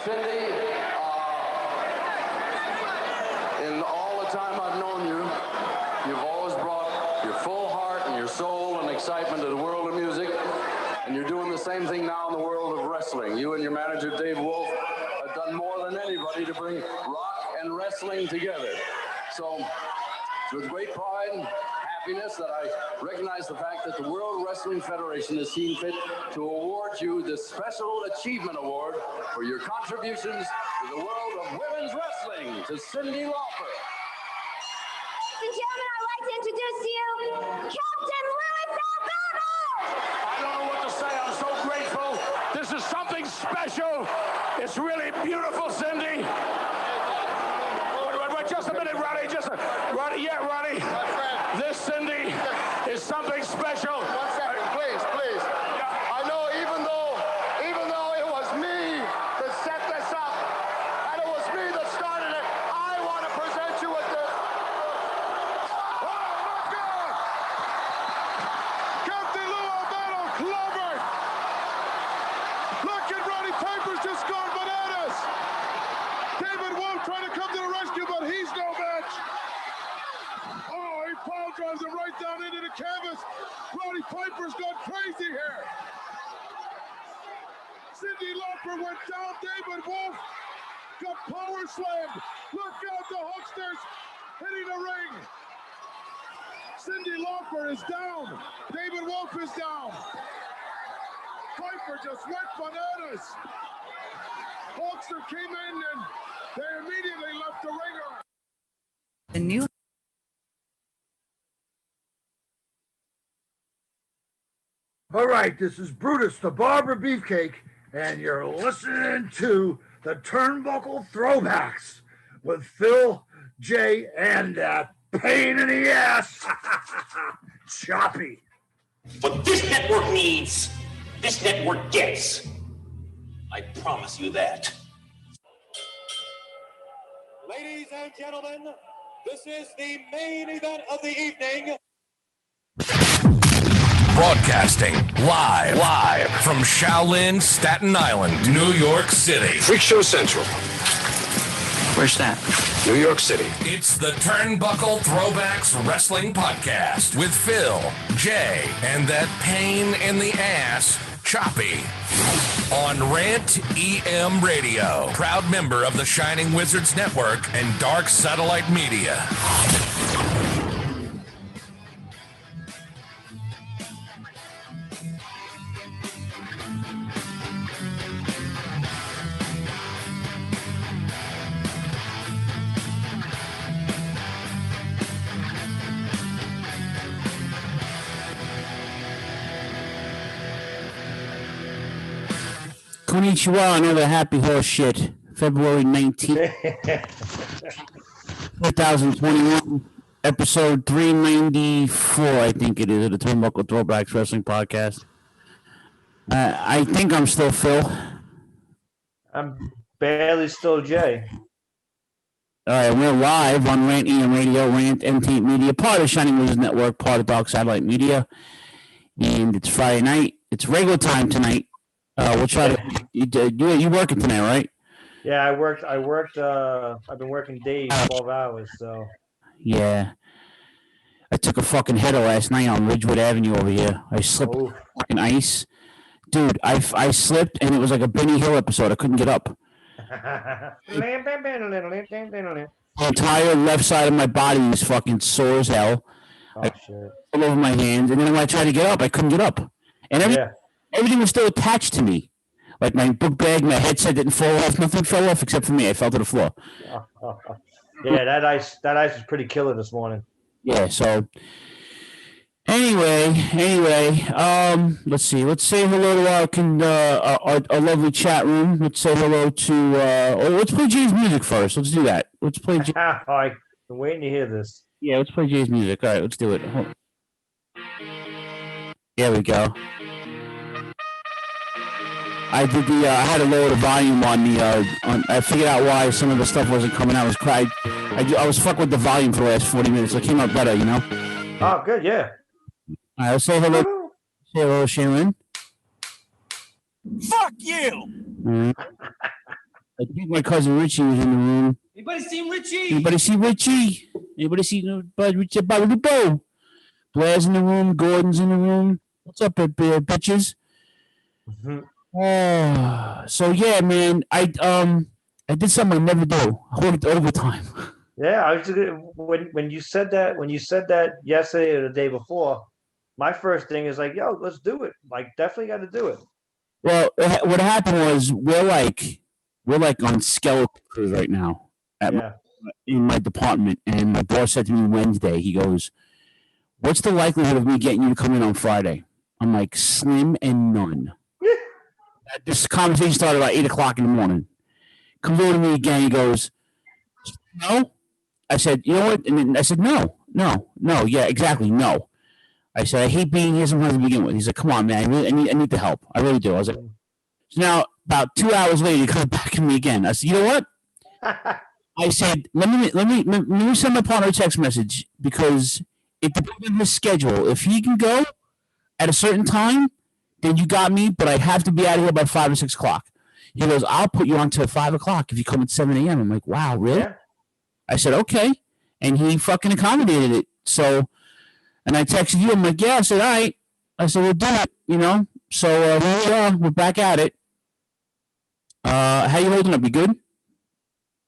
Cindy, in all the time I've known you, you've always brought your full heart and your soul and excitement to the world of music, and you're doing the same thing now in the world of wrestling. You and your manager, Dave Wolf, have done more than anybody to bring rock and wrestling together. So it's with great pride and happiness that I recognize the fact that the World Wrestling Federation has seen fit to award you the Special Achievement Award for your contributions to the world of women's wrestling to Cyndi Lauper. Ladies and gentlemen, I'd like to introduce to you Captain Louis Falcone! I don't know what to say. I'm so grateful. This is something special. It's really beautiful, Cyndi. Wait, just a minute, Ronnie. Ronnie. This, Cyndi, is something special. 1 second, please. I know even though it was me that set this up, and it was me that started it, I want to present you with this. Oh, my God! Captain Lou Albano Clover! Look at Roddy Piper's just gone bananas! David Wolf trying to come to the rescue, but he's no match! Oh, he pile drives him right down into the canvas. Roddy Piper's gone crazy here. Cyndi Lauper went down. David Wolf got power slammed. Look out, the Hulksters hitting the ring. Cyndi Lauper is down. David Wolf is down. Piper just went bananas. Hulkster came in and they immediately left the ring. The new All right, this is Brutus, the Barber Beefcake, and you're listening to the Turnbuckle Throwbacks with Phil, Jay, and that pain in the ass, Choppy. What this network needs, this network gets. I promise you that. Ladies and gentlemen, this is the main event of the evening. Broadcasting live from Shaolin, Staten Island, New York City. Freak Show Central. Where's that? New York City. It's the Turnbuckle Throwbacks Wrestling Podcast with Phil, Jay, and that pain in the ass, Choppy. On Rant EM Radio, proud member of the Shining Wizards Network and Dark Satellite Media. Konnichiwa, another happy horse shit. February 19th, 2021, episode 394, I think it is, of the Turnbuckle Throwbacks Wrestling Podcast. I think I'm still Phil. I'm barely still Jay. All right, we're live on Rant EM Radio, Rant MT Media, part of Shining Wizards Network, part of Dark Satellite Media. And it's Friday night. It's regular time tonight. We'll try to. You working tonight, right? Yeah, I worked. I've been working days, 12 hours. So. Yeah. I took a fucking header last night on Ridgewood Avenue over here. I slipped fucking ice, dude. I slipped and it was like a Benny Hill episode. I couldn't get up. The entire left side of my body was fucking sore as hell. Shit. All over my hands, and then when I tried to get up, I couldn't get up, and everything was still attached to me. Like my book bag, my headset didn't fall off. Nothing fell off except for me. I fell to the floor. Yeah, that ice was pretty killer this morning. Yeah. So anyway, let's see. Let's say hello to our lovely chat room. Let's say hello to. Let's play Jay's music first. Let's do that. Let's play. I've been waiting to hear this. Yeah, let's play Jay's music. All right, let's do it. There we go. I had to lower the volume on the. I figured out why some of the stuff wasn't coming out. I was fucking with the volume for the last 40 minutes. It came out better, you know. Oh, good, yeah. All right, let's say hello. Say hello, Shaylin. Fuck you! Mm-hmm. I think my cousin Richie was in the room. Anybody seen Richie? Anybody see Richie? Anybody see Richie? Bo? Blair's in the room. Gordon's in the room. What's up, bitches? So yeah, man. I did something I never do. I worked overtime. Yeah, I was just, when you said that yesterday or the day before, my first thing is like, yo, let's do it. Like, definitely got to do it. Well, what happened was we're like on skeleton crew right now in my department, and my boss said to me Wednesday, he goes, "What's the likelihood of me getting you to come in on Friday?" I'm like, slim and none. This conversation started about 8:00 in the morning. Comes over to me again. He goes, "No." I said, "You know what?" And then I said, "No. Yeah, exactly. No." I said, "I hate being here sometimes to begin with." He's like, "Come on, man. I need the help. I really do." I was like, so now about 2 hours later, he comes back to me again. I said, "You know what?" I said, let me send my partner a text message because it depends on his schedule. If he can go at a certain time, then you got me, but I have to be out of here by 5 or 6 o'clock. He goes, "I'll put you on till 5 o'clock if you come at 7 a.m. I'm like, "Wow, really?" Yeah. I said, "Okay." And he fucking accommodated it. So, and I texted you. I'm like, "Yeah." I said, "All right." I said, "We'll do it," you know? So here we are. We're back at it. How you holding up? You good?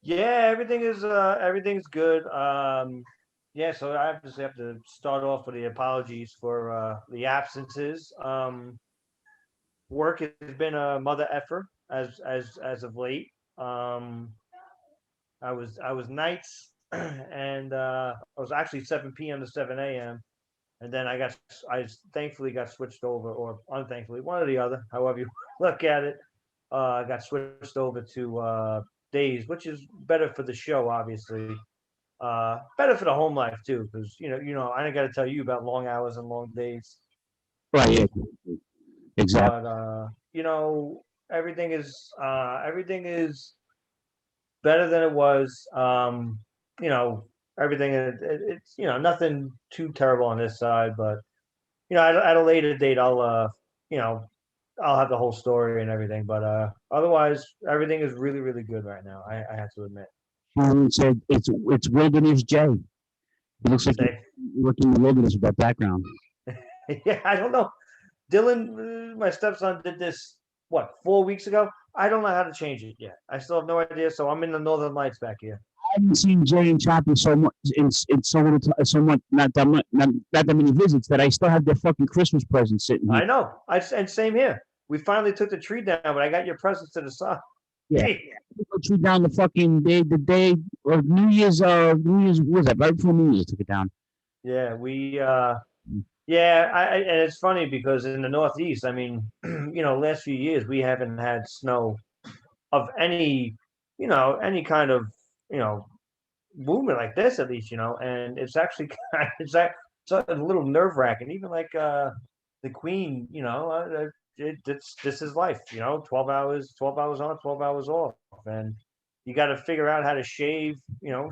Yeah, everything's good. Yeah, so I obviously have to start off with the apologies for the absences. Work has been a mother effer as of late. I was nights and I was actually 7 p.m. to 7 a.m. and then I thankfully got switched over, or unthankfully, one or the other, however you look at it. I got switched over to days, which is better for the show, obviously. Better for the home life too, because I ain't got to tell you about long hours and long days. Right. Yeah. Exactly. But everything is better than it was. Everything it's nothing too terrible on this side, but at a later date I'll have the whole story and everything. But otherwise, everything is really, really good right now. I have to admit. Said it's Wilderness Jay. It looks like you're working in the wilderness with that background. Yeah, I don't know. Dylan, my stepson, did this 4 weeks ago. I don't know how to change it yet. I still have no idea. So I'm in the Northern Lights back here. I haven't seen Jay and Choppy so much in so much not that many visits that I still have their fucking Christmas presents sitting here. I know. And same here. We finally took the tree down, but I got your presents to the side. Yeah, the tree down the fucking day, the day of New Year's. New Year's, what was that? Right before New Year's, took it down. Yeah, and it's funny because in the Northeast, I mean, last few years we haven't had snow of any kind of movement like this, at least, and it's actually it's a little nerve wracking. Even like the Queen, this is life, 12 hours on, 12 hours off, and you got to figure out how to shave,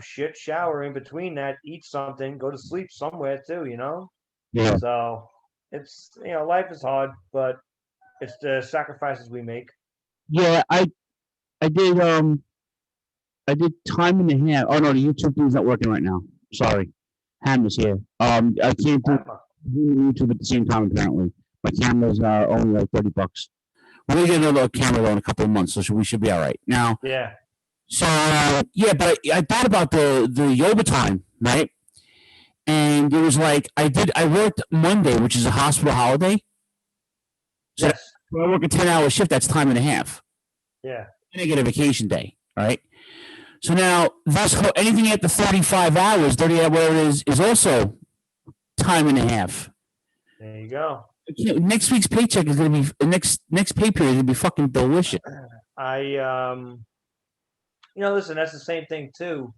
shit, shower in between that, eat something, go to sleep somewhere too, Yeah. So it's life is hard, but it's the sacrifices we make. Yeah, I did time and a half. Oh no, the YouTube thing's not working right now. Sorry, Hammer's here. I can't do YouTube at the same time apparently. My camera's only like $30. We're gonna get another camera though in a couple of months, so we should be all right. Now, yeah. So yeah, but I thought about the overtime, right? And it was like I worked Monday, which is a hospital holiday. So yes. When I work a 10-hour shift, that's time and a half. Yeah. And I get a vacation day, right? So now anything after 35 hours, 30 hours, whatever it is also time and a half. There you go. Next week's paycheck is going to be next pay period is going to be fucking delicious. Listen, that's the same thing too.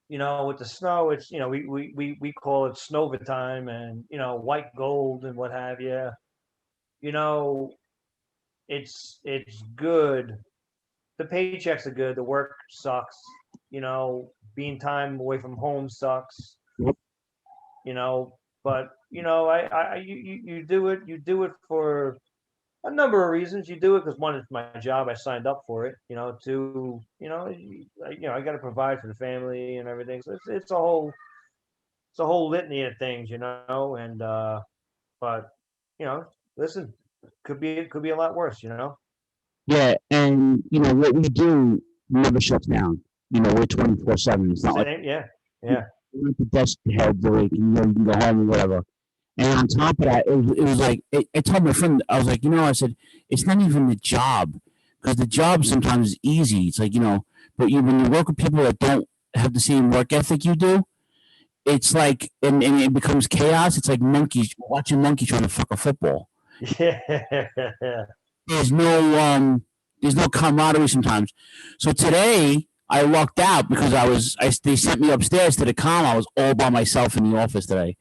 With the snow, it's we call it Snova time, and white gold and what have you. It's good. The paychecks are good. The work sucks. Being time away from home sucks. Yep. But you do it for a number of reasons. You do it because one, it's my job. I signed up for it. Two, I got to provide for the family and everything. So it's a whole litany of things, And but listen, could be a lot worse, Yeah, and what we do never shuts down. We're 24/7. It's not like Yeah. we're at the desk head so you can go home or whatever. And on top of that, it was like I told my friend, I was like, I said it's not even the job because the job sometimes is easy. It's like but when you work with people that don't have the same work ethic you do, it's like and it becomes chaos. It's like watching monkeys trying to fuck a football. Yeah. There's no camaraderie sometimes. So today I lucked out because they sent me upstairs to the comm. I was all by myself in the office today.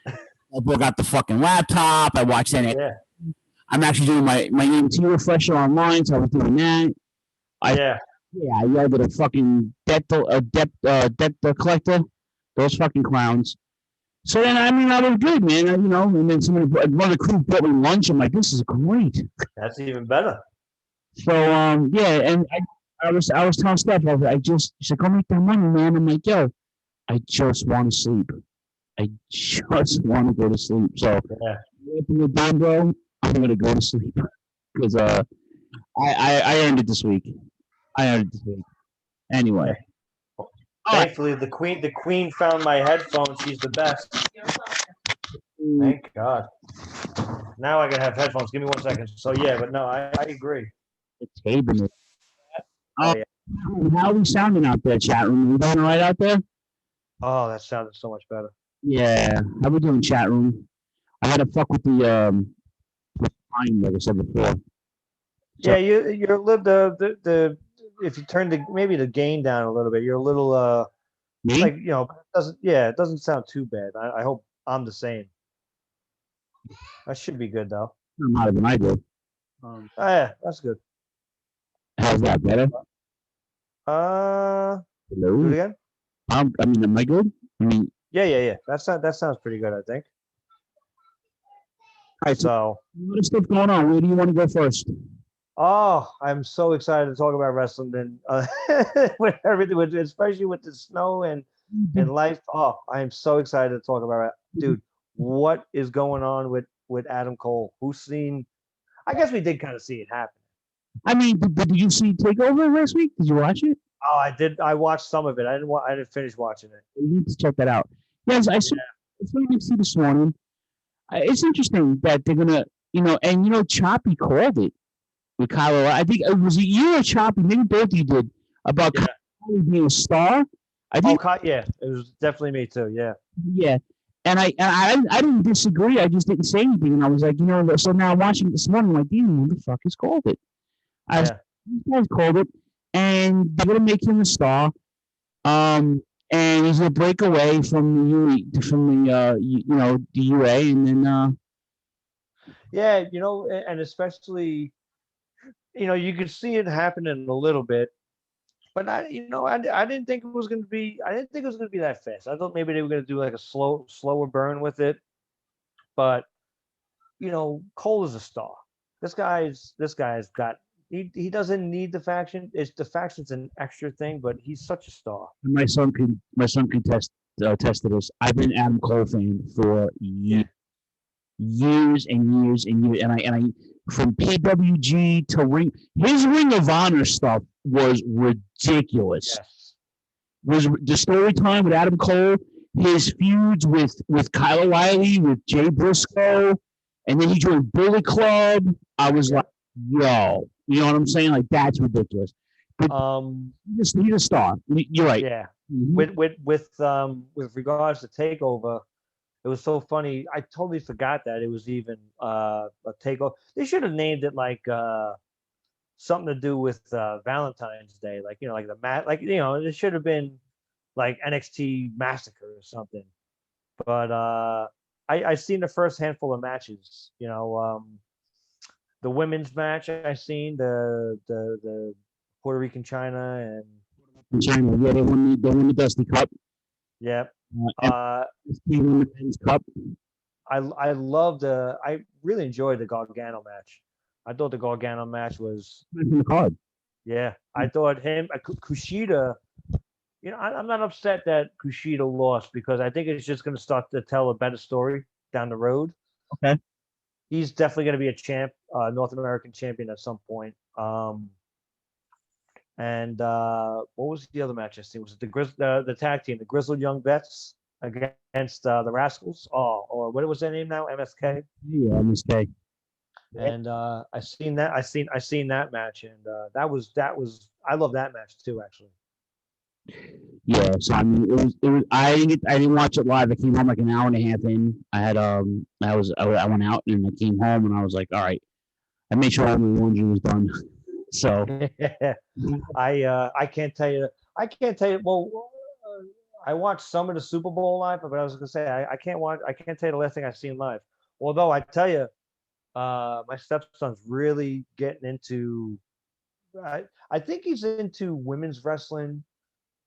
I broke out the fucking laptop. I watched that. Yeah. I'm actually doing my EMT refresher online, so I was doing that. I yelled at a fucking debt collector. Those fucking clowns. So then, I was good, man. And then one of the crew brought me lunch. I'm like, this is great. That's even better. So, yeah, and I was telling Steph, she said, go make that money, man. I'm like, yo, I just want to sleep. I just want to go to sleep. So, open the door, bro. I'm going to go to sleep because I earned it this week. Anyway. Thankfully, the queen found my headphones. She's the best. Thank God. Now I can have headphones. Give me 1 second. So yeah, but no, I agree. It's Haven. How are we sounding out there, chat room? We doing all right out there? Oh, that sounded so much better. Yeah. How we doing, chat room? I had to fuck with the line, like I said before. So, yeah, you're the if you turn maybe the gain down a little bit, you're a little like it doesn't sound too bad. I hope I'm the same. That should be good though. Not louder than I do. Yeah, that's good. How's that better? Hello. Do it again. Am I good? Yeah. That sounds pretty good, I think. All right, so what is stuff going on? Where do you want to go first? Oh, I'm so excited to talk about wrestling and with everything, especially with the snow and life. Oh, I am so excited to talk about it, dude. What is going on with Adam Cole? I guess we did kind of see it happen. Did you see Takeover last week? Did you watch it? Oh, I did. I watched some of it. I didn't finish watching it. You need to check that out. Yes, I saw NXT this morning. It's interesting that they're gonna, Choppy called it with Kyle. I think it was you or Choppy, maybe both of you did, about Kyle being a star. It was definitely me too. Yeah. Yeah, and I didn't disagree. I just didn't say anything, and I was like, so now watching it this morning, I'm like, who the fuck has called it? These guys called it, and they're gonna make him a star. And he's gonna break away from the UA, and then and especially, you could see it happening a little bit, but I didn't think it was gonna be. I didn't think it was gonna be that fast. I thought maybe they were gonna do like a slower burn with it, but Cole is a star. This guy's got. He doesn't need the faction. The faction's an extra thing, but he's such a star. My son can test to this. I've been an Adam Cole fan for years and years, and I from PWG to his Ring of Honor stuff was ridiculous. Yes. Was the story time with Adam Cole, his feuds with Kyle O'Reilly, with Jay Briscoe, and then he joined Bullet Club. I was like, yo. You know what I'm saying? Like, that's ridiculous. But he's a star. You're right. Yeah. Mm-hmm. With regards to Takeover, it was so funny. I totally forgot that it was even a Takeover. They should have named it like something to do with Valentine's Day, like like it should have been like NXT Massacre or something. But I seen the first handful of matches. The women's match I seen, the Puerto Rican China and China, yeah, they won the Dusty Cup. Yep. Men's Cup. I really enjoyed the Gargano match. I thought the Gargano match was in the card. Yeah, I thought Kushida. You know, I'm not upset that Kushida lost because I think it's just going to start to tell a better story down the road. Okay. He's definitely going to be a champ, North American champion at some point. And what was the other match I seen? Was it the tag team, the Grizzled Young Vets against the Rascals? Oh, or what was their name now? MSK. Yeah, MSK. And I seen that match, and that was I love that match too, actually. Yeah, so I mean, it was. I didn't watch it live. I came home like an hour and a half in. I went out and I came home and I was like, all right. I made sure all my laundry was done. So I can't tell you. Well, I watched some of the Super Bowl live, but I was gonna say I can't tell you the last thing I've seen live. Although I tell you, my stepson's really getting into. I think he's into women's wrestling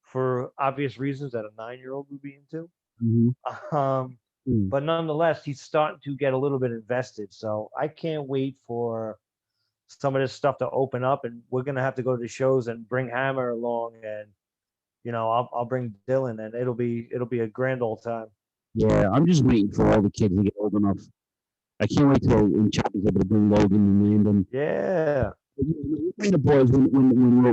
for obvious reasons that a 9-year-old would be into. But nonetheless, he's starting to get a little bit invested. So I can't wait for some of this stuff to open up, and we're gonna have to go to the shows and bring Hammer along, and I'll bring Dylan, and it'll be a grand old time. Yeah, I'm just waiting for all the kids to get old enough. I can't wait till Choppy's able to bring Logan and Landon. Yeah. Bring the boys when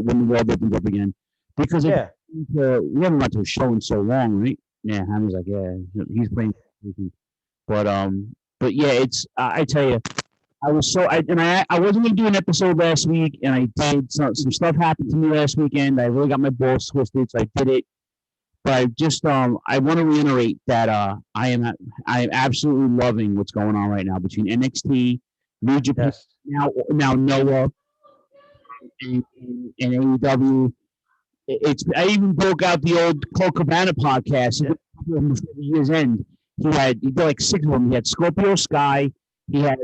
the world opens up again, because we haven't got to a show in so long, right? Yeah, Hammer's like, yeah, he's playing, but yeah, it's I tell you. I wasn't going to do an episode last week, and I did. Some stuff happened to me last weekend. I really got my balls twisted, so I did it. But I just I want to reiterate that I am absolutely loving what's going on right now between NXT, New Japan, now Noah, and AEW. I even broke out the old Cole Cabana podcast. Before the year's end, he did like 6 of them. He had Scorpio Sky. He had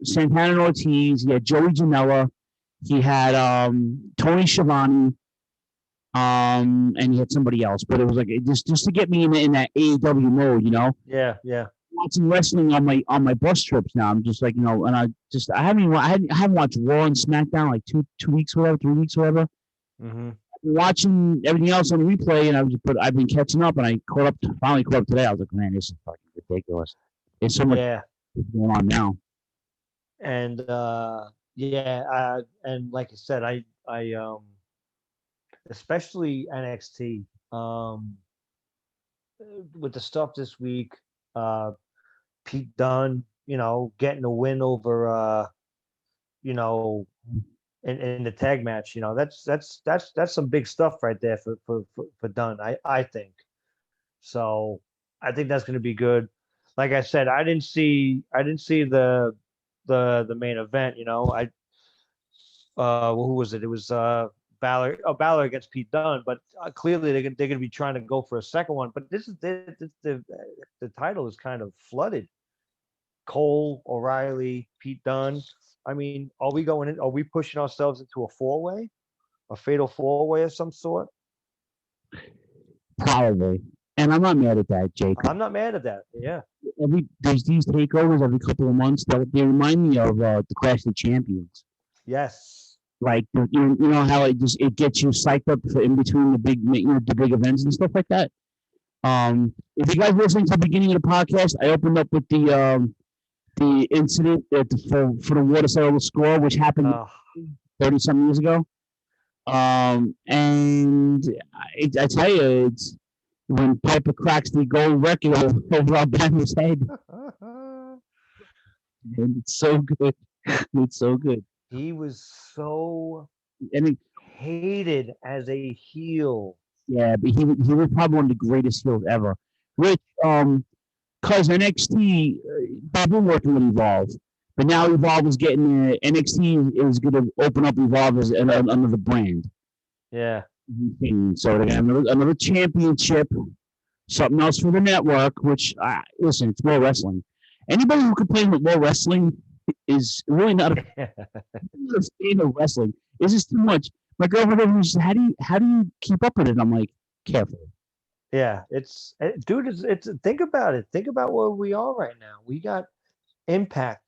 Santana and Ortiz. He had Joey Janela. He had Tony Schiavone. And he had somebody else. But it was like just to get me in that AEW mode, Yeah. Watching wrestling on my bus trips now. I'm just like, and I haven't watched Raw and SmackDown like 2 weeks, whatever, 3 weeks, whatever. Mm-hmm. Watching everything else on replay, and I've been catching up, and I finally caught up today. I was like, man, this is fucking ridiculous. It's so much. Yeah. Going on now, and and like I said, I especially NXT with the stuff this week. Pete Dunne, getting a win over, in the tag match. That's some big stuff right there for Dunne. I think so. I think that's going to be good. Like I said, I didn't see the main event. Who was it? It was Balor against Pete Dunne. But clearly they're going to be trying to go for a second one. But this is the title is kind of flooded. Cole, O'Reilly, Pete Dunne. I mean, are we pushing ourselves into a fatal 4-way of some sort? Probably. And I'm not mad at that, Jake. I'm not mad at that. Yeah. There's these takeovers every couple of months that they remind me of the Clash of Champions. Yes. Like you know how it gets you psyched up for in between the big events and stuff like that. If you guys listening to the beginning of the podcast, I opened up with the incident for the water settle the score, which happened 30-something years ago. And I tell you, it's when Piper cracks the gold record over Alabama's head. And it's so good. It's so good. He was so hated as a heel. Yeah, but he was probably one of the greatest heels ever. Which, because NXT, they've been working with Evolve. But now Evolve is getting NXT is going to open up Evolve as another brand. Yeah. So they got another championship, something else for the network. Which listen, it's more wrestling. Anybody who complains with more wrestling is really not a fan of wrestling. It's just too much. My girlfriend was just, how do you keep up with it? And I'm like, careful. Yeah, it's think about it. Think about where we are right now. We got Impact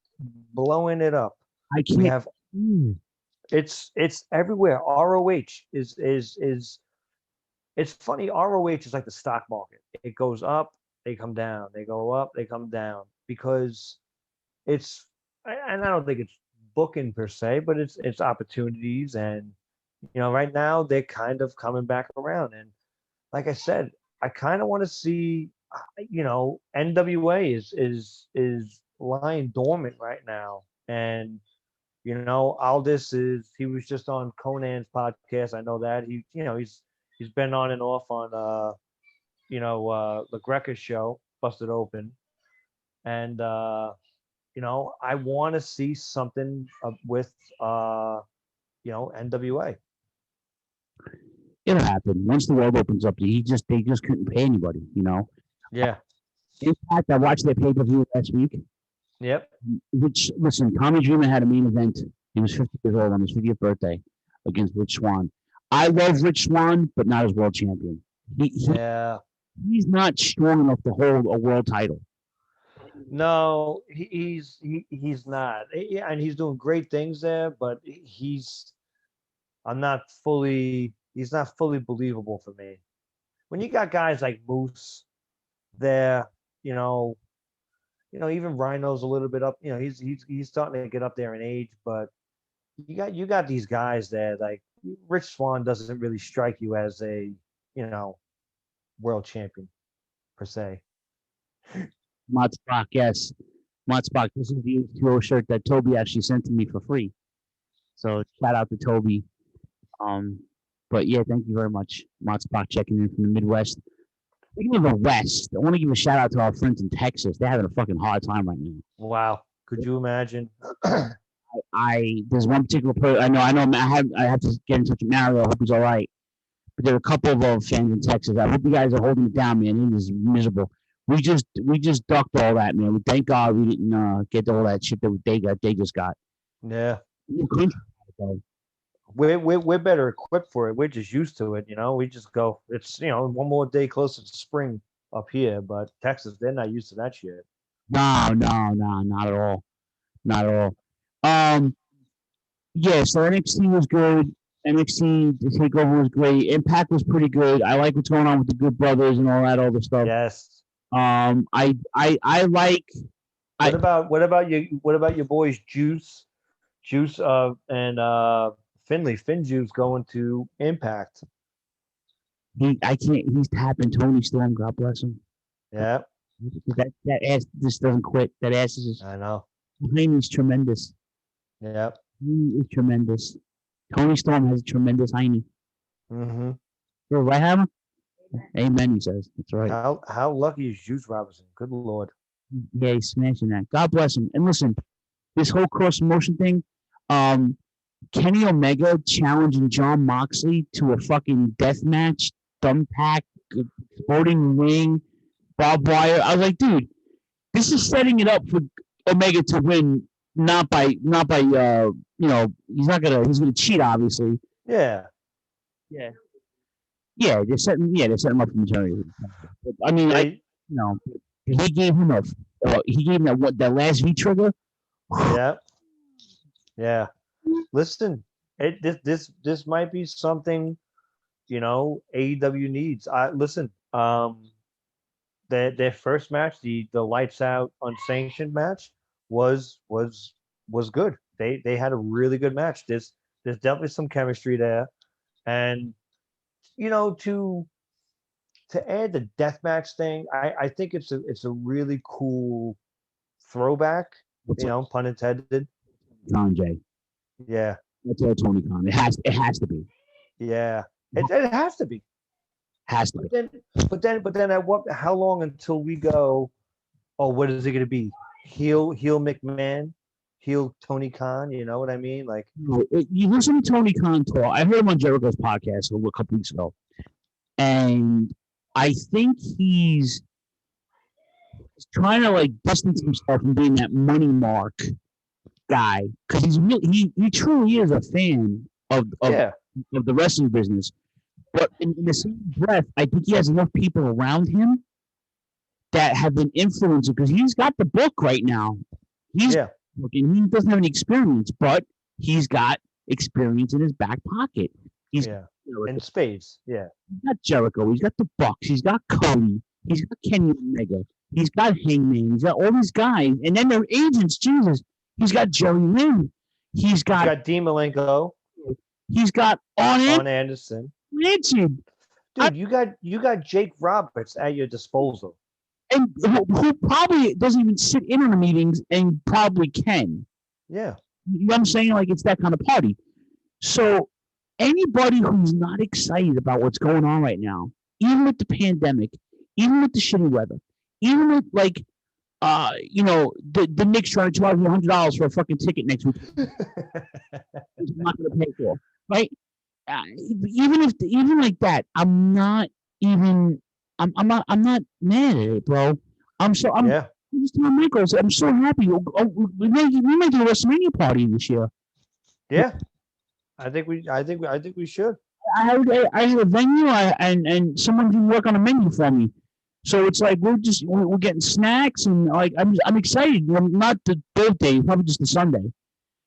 blowing it up. I can't. We have it's everywhere. ROH is it's funny. ROH is like the stock market. It goes up, they come down. They go up, they come down because it's and I don't think it's booking per se, but it's opportunities and right now they're kind of coming back around and like I said, I kind of want to see NWA is lying dormant right now and Aldis he was just on Conan's podcast. I know that he's been on and off on the Greca show, Busted Open, and I want to see something with NWA. It'll happen once the world opens up. They just couldn't pay anybody. Yeah. In fact, I watched their pay-per-view last week. Yep. Which listen, Tommy Dreamer had a main event. He was 50 years old on his 50th birthday against Rich Swann. I love Rich Swann, but not as world champion. He's not strong enough to hold a world title. No, he's not. Yeah, and he's doing great things there, but he's not fully believable for me. When you got guys like Moose there, even Rhino's a little bit up. He's starting to get up there in age, but you got these guys there. Like Rich Swann doesn't really strike you as a world champion per se. Mod Spock, yes. Mod Spock, this is the H2O shirt that Toby actually sent to me for free. So shout out to Toby. But yeah, thank you very much. Mod Spock checking in from the Midwest. Speaking of the West, I want to give a shout out to our friends in Texas. They're having a fucking hard time right now. Wow. Could you imagine? There's one particular person I know I have to get in touch with Mario. I hope he's all right. But there are a couple of fans in Texas. I hope you guys are holding it down, man. It is miserable. We just ducked all that, man. Thank God we didn't get all that shit that they just got. Yeah. We're better equipped for it. We're just used to it, We just go. It's one more day closer to spring up here, but Texas, they're not used to that shit. No, not at all. Not at all. Yeah, so NXT was good. NXT the takeover was great. Impact was pretty good. I like what's going on with the Good Brothers and all the stuff. Yes. I like. What about your boys Juice and Finley? Finjuice going to Impact. He's tapping Tony Storm. God bless him. Yeah. That ass just doesn't quit. That ass is just. I know. Heine's tremendous. Yep. He is tremendous. Tony Storm has a tremendous Heine. Mm-hmm. Right, Hammer? Amen, he says. That's right. How lucky is Juice Robinson? Good Lord. Yeah, he's smashing that. God bless him. And listen, this whole cross promotion thing, Kenny Omega challenging John Moxley to a fucking death match, thumbtack, exploding ring, barbed wire. I was like, dude, this is setting it up for Omega to win, not by he's gonna cheat, obviously. Yeah. Yeah, they're setting him up for maternity. I mean, he gave him that last V trigger. Yeah. Yeah. Listen, this might be something, AEW needs. Their first match, the lights out unsanctioned match, was good. They had a really good match. There's definitely some chemistry there, and to add the deathmatch thing, I think it's a really cool throwback. Pun intended. John Jay. Yeah. That's all Tony Khan. It has to be. Yeah. It has to be. Has to be. But then how long until we go, oh, what is it gonna be? Heel McMahon, heel Tony Khan, you know what I mean? Like you listen to Tony Khan talk. I heard him on Jericho's podcast a couple weeks ago. And I think he's trying to distance himself from being that money mark guy, because he truly is a fan of the wrestling business. But in the same breath, I think he has enough people around him that have been influenced, because he's got the book right now. He's And he doesn't have any experience, but he's got experience in his back pocket. He's in spades. Yeah, he's got Jericho. He's got the Bucks. He's got Cody. He's got Kenny Omega. He's got Hangman. He's got all these guys, and then their agents. Jesus, he's got Jerry Lynn. He's got Dean Malenko. He's got Arn Anderson. Richard. Dude, you got Jake Roberts at your disposal. And who probably doesn't even sit in on the meetings and probably can. Yeah. You know what I'm saying? Like, it's that kind of party. So anybody who's not excited about what's going on right now, even with the pandemic, even with the shitty weather, even with, like, the Knicks trying to charge me $100 for a fucking ticket next week. I'm not going to pay for, right? Even like that, I'm not mad at it, bro. I'm just telling Michael, I'm so happy. We may do a WrestleMania party this year. Yeah, I think we should. I had a venue, and someone can work on a menu for me. So it's like we're getting snacks, and like I'm excited. Not the birthday, probably just the Sunday.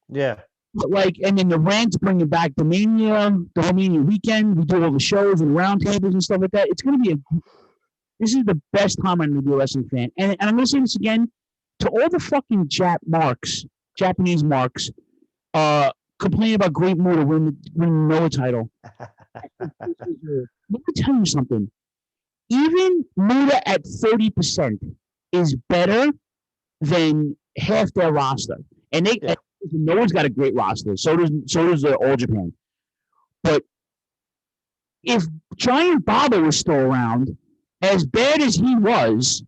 Yeah. But like, and then the Rant's bringing back the whole Mania weekend. We do all the shows and roundtables and stuff like that. It's going to be this is the best time I'm going to be a wrestling fan. And I'm going to say this again to all the fucking Japanese marks, complaining about Great Muta winning the Noah title. Let me tell you something. Even Muta at 30% is better than half their roster. And Noah's got a great roster. So does All Japan. But if Giant Baba was still around, as bad as he was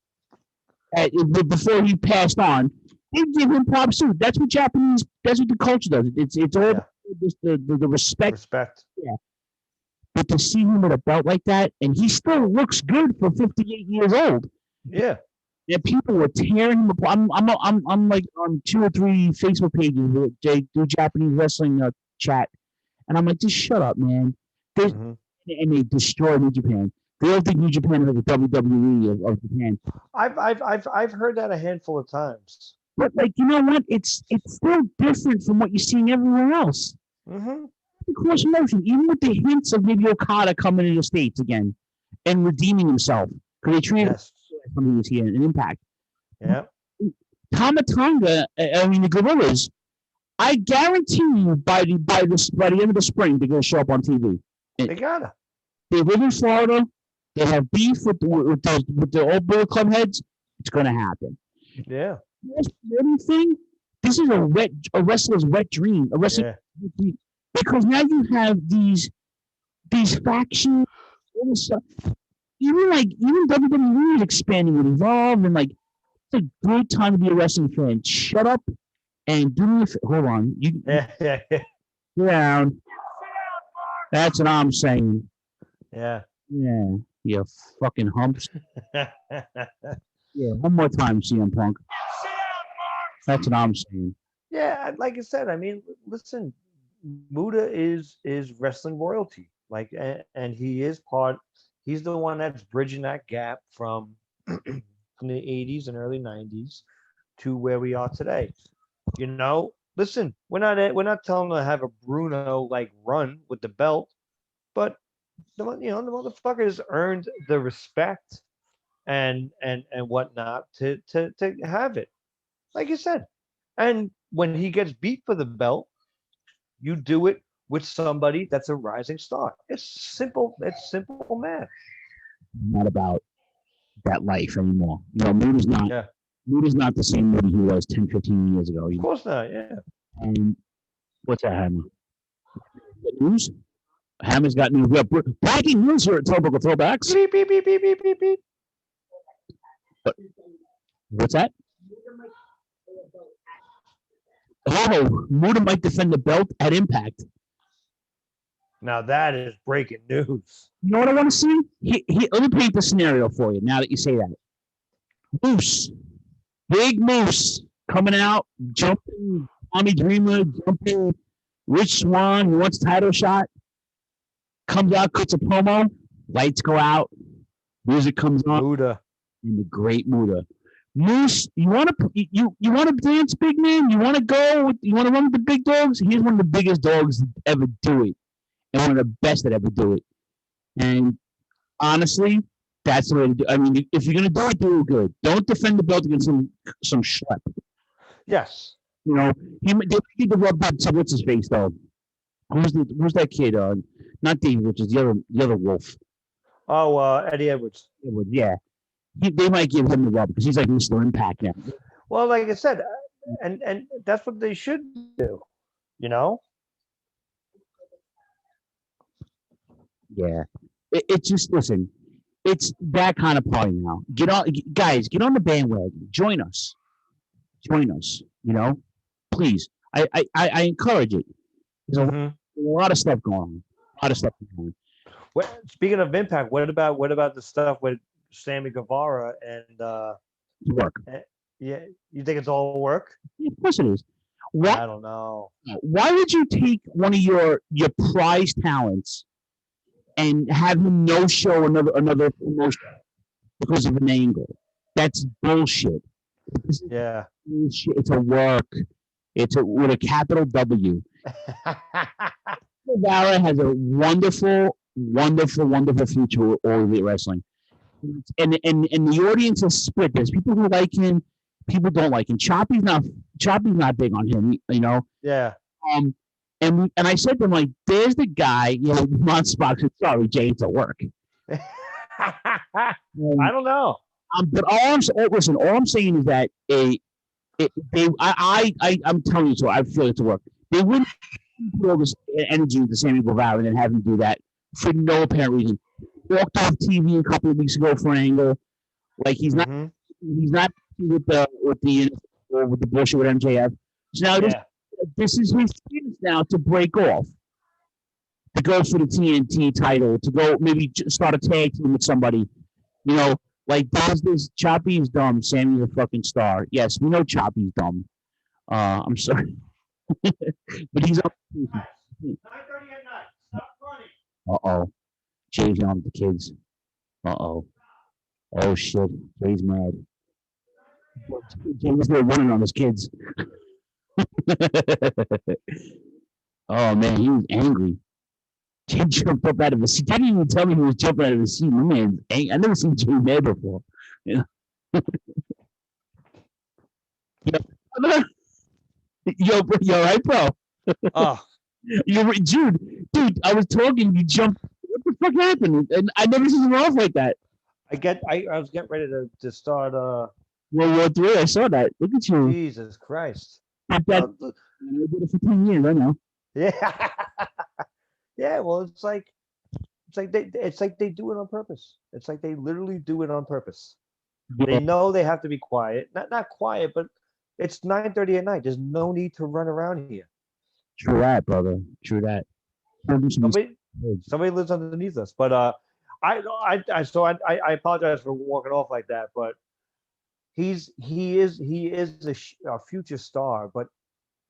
before he passed on, they'd give him props too. That's what the culture does. It's all just the respect. Yeah. But to see him with a belt like that, and he still looks good for 58 years old. Yeah. Yeah, people were tearing him apart. I'm like on 2 or 3 Facebook pages where they do Japanese wrestling chat, and I'm like, just shut up, man. And they destroy New Japan. They don't think New Japan is like the WWE of Japan. I've heard that a handful of times. But like, you know what? It's still different from what you're seeing everywhere else. Mm-hmm. The cross motion, even with the hints of maybe Okada coming into the States again and redeeming himself because they treated when he was here in Impact. Yeah. Tamatanga, the Gorillas, I guarantee you by the end of the spring they're going to show up on TV. They gotta. They live in Florida. They have beef with the old Bullet Club heads. It's going to happen. Yeah. This is a wrestler's wet dream. A wrestler's wet dream. Because now you have these factions, all this stuff. Even WWE is expanding and evolved, and like it's a great time to be a wrestling fan. Shut up and do me a hold on. Sit down. That's what I'm saying. Yeah. Yeah. You fucking humps. Yeah. One more time, CM Punk. That's what I'm saying. Yeah, like I said, I mean, listen, Muta is wrestling royalty. Like, and he is he's the one that's bridging that gap from the 80s and early 90s to where we are today. You know, listen, we're not telling him to have a Bruno like run with the belt, but the motherfucker has earned the respect and whatnot to have it. Like you said. And when he gets beat for the belt, you do it with somebody that's a rising star. It's simple math. Not about that life anymore. Muta's not the same Muta he was 10, 15 years ago. Of course not, yeah. And what's that, Hammer? News? Hammer's got news. We have breaking news here at Turnbuckle Throwbacks. Beep, beep, beep, beep, beep, beep, beep. What's that? Oh, Muta might defend the belt at Impact. Now that is breaking news. You know what I want to see? Let me paint the scenario for you now that you say that. Moose. Big Moose coming out, jumping, Tommy Dreamer, jumping, Rich Swann, who wants a title shot, comes out, cuts a promo, lights go out, music comes on. Muta. And the great Muta. Moose, you want to dance, big man? You want to you want to run with the big dogs? He's one of the biggest dogs to ever do it, and one of the best that ever do it. And honestly, that's the way to do. I mean, if you're gonna do it good. Don't defend the belt against some schlep. Yes. You know, they need to rub that. So what's his face though? Who's that kid? Not David Richards, the other Wolf. Oh, Eddie Edwards. Yeah. They might give him the rub because he's like Mr. Impact now. Well, like I said, and that's what they should do, you know? Yeah. It's just, listen, it's that kind of party now. Get on the bandwagon. Join us, you know? Please. I encourage it. There's a lot of stuff going on. Speaking of Impact, what about the stuff with Sammy Guevara and work? Yeah, you think it's all work? Yeah, of course it is. I don't know. Why would you take one of your prized talents and have him no show another promotion because of an angle? That's bullshit. Yeah, it's a work. It's with a capital W. Guevara has a wonderful future with All Elite Wrestling. And the audience is split. There's people who like him, people don't like him. Choppy's not big on him, you know. Yeah. And I said to him, like, there's the guy, you know, Spock said, sorry, Jay, it's a work. I don't know. But all I'm saying is that I'm telling you, so I feel it's a work. They wouldn't put all this energy into Sammy Guevara and then have him do that for no apparent reason. Walked off TV a couple of weeks ago for an angle, like he's not with the bullshit with MJF. So now this is his chance now to break off, to go for the TNT title, to go maybe start a tag team with somebody. You know, like does this. Choppy is dumb. Sammy's a fucking star. Yes, we know Choppy's dumb. I'm sorry, but he's up. 9:30 at night. Stop running. Uh-oh. Jay's yelling at the kids. Uh-oh. Oh, shit. Jay's mad. Jay's there running on his kids. Oh, man, he was angry. Jay jumped up out of his seat. He didn't even tell me he was jumping out of his seat. My man's angry. I've never seen Jay mad before. You know? Yo, all right, bro? Oh. Dude, I was talking, you jumped. What the fuck happened? And I never seen him off like that. I was getting ready to start World War III. I saw that. Look at you. Jesus Christ. I did it for 10 years, I know. Yeah. Yeah, well, it's like they do it on purpose. It's like they literally do it on purpose. Yeah. They know they have to be quiet. Not quiet, but it's 9:30 at night. There's no need to run around here. True that, brother. True that. Somebody lives underneath us, but I apologize for walking off like that, but he is a future star, but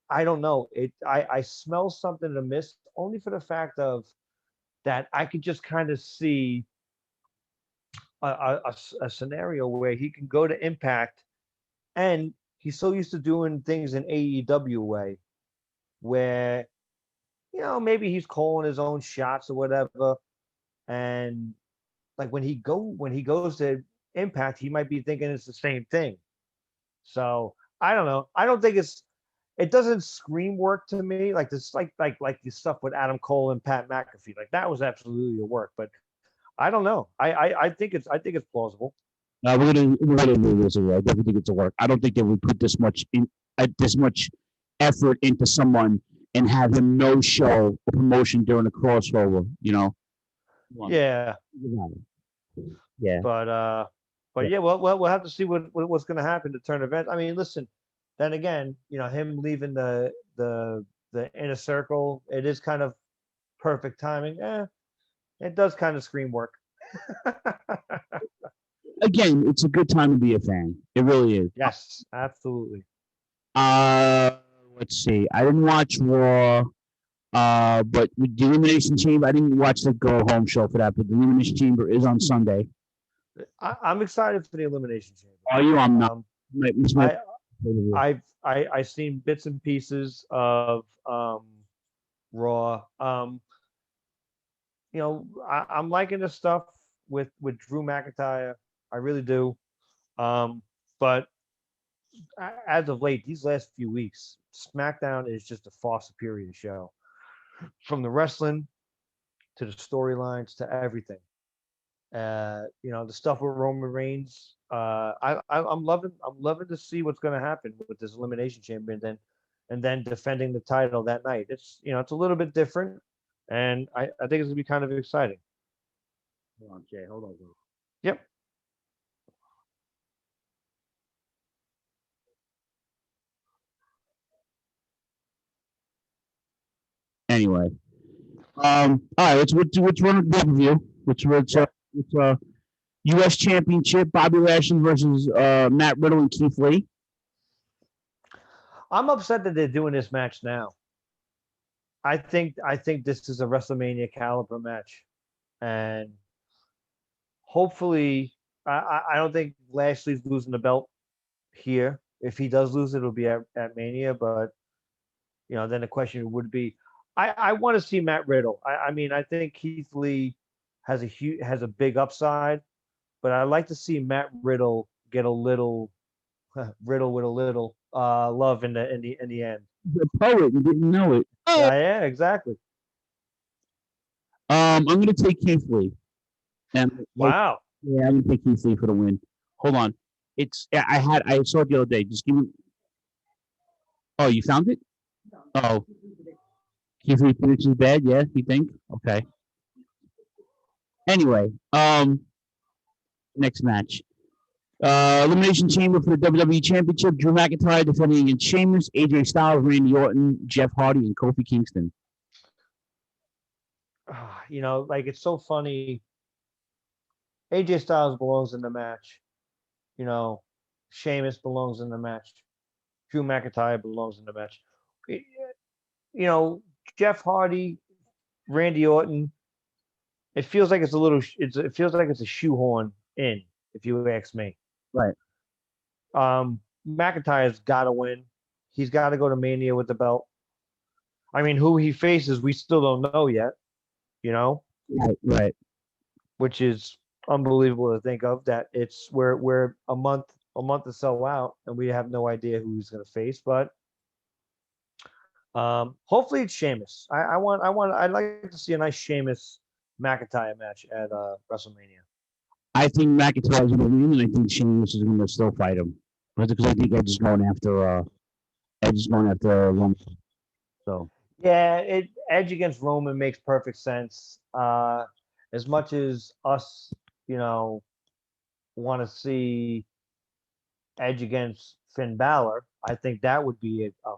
I don't know. I smell something amiss only for the fact of that I could just kind of see a scenario where he can go to Impact, and he's so used to doing things in AEW way, where, you know, maybe he's calling his own shots or whatever, and like when he goes to Impact, he might be thinking it's the same thing. So I don't know. I don't think it doesn't scream work to me, like this, like the stuff with Adam Cole and Pat McAfee. Like that was absolutely a work, but I don't know. I think it's plausible. We're gonna do this. I definitely think it's a work. I don't think they would put this much effort into someone and have him no show a promotion during a crossover. You know. Yeah. Yeah. But yeah, we'll have to see what's going to happen to turn events. I mean, listen. Then again, you know, him leaving the inner circle, it is kind of perfect timing. It does kind of scream work. Again, it's a good time to be a fan. It really is. Yes, absolutely. Let's see. I didn't watch Raw, but with the Elimination Chamber, I didn't watch the Go Home show for that. But the Elimination Chamber is on Sunday. I'm excited for the Elimination Chamber. Are you? I'm not. I've seen bits and pieces of Raw. I'm liking the stuff with Drew McIntyre. I really do. But as of late, these last few weeks, SmackDown is just a far superior show. From the wrestling to the storylines to everything. The stuff with Roman Reigns. I'm loving to see what's going to happen with this Elimination Chamber, and then defending the title that night. It's a little bit different, and I think it's gonna be kind of exciting. Hold on, Jay. Hold on. Yep. Anyway, all right. Let's run a review. Which U.S. Championship: Bobby Lashley versus Matt Riddle and Keith Lee. I'm upset that they're doing this match now. I think this is a WrestleMania caliber match, and hopefully, I don't think Lashley's losing the belt here. If he does lose it, it'll be at Mania. But then the question would be, I want to see Matt Riddle. I mean, I think Keith Lee has a big upside, but I'd like to see Matt Riddle get a little Riddle with a little love in the end. The poet and didn't know it. Yeah, exactly. I'm gonna take Keith Lee. Wow. Yeah, I'm gonna take Keith Lee for the win. Hold on. I saw it the other day. Just give me. Oh, you found it? Oh. Keith Lee finishes bad. Yeah, you think? Okay. Anyway, next match. Elimination Chamber for the WWE Championship. Drew McIntyre defending against Sheamus, AJ Styles, Randy Orton, Jeff Hardy, and Kofi Kingston. It's so funny. AJ Styles belongs in the match. Sheamus belongs in the match. Drew McIntyre belongs in the match. Jeff Hardy, Randy Orton. It feels like it's a shoehorn in, if you ask me. Right. McIntyre's got to win. He's got to go to Mania with the belt. I mean, who he faces, we still don't know yet. Right. Which is unbelievable to think of. That we're a month or so out, and we have no idea who he's going to face. But hopefully it's Sheamus. I'd like to see a nice Sheamus McIntyre match at WrestleMania. I think McIntyre's going to win, and I think Sheamus is going to still fight him, because I think Edge is going after Roman. So yeah, Edge against Roman makes perfect sense. As much as us, want to see Edge against Finn Balor, I think that would be a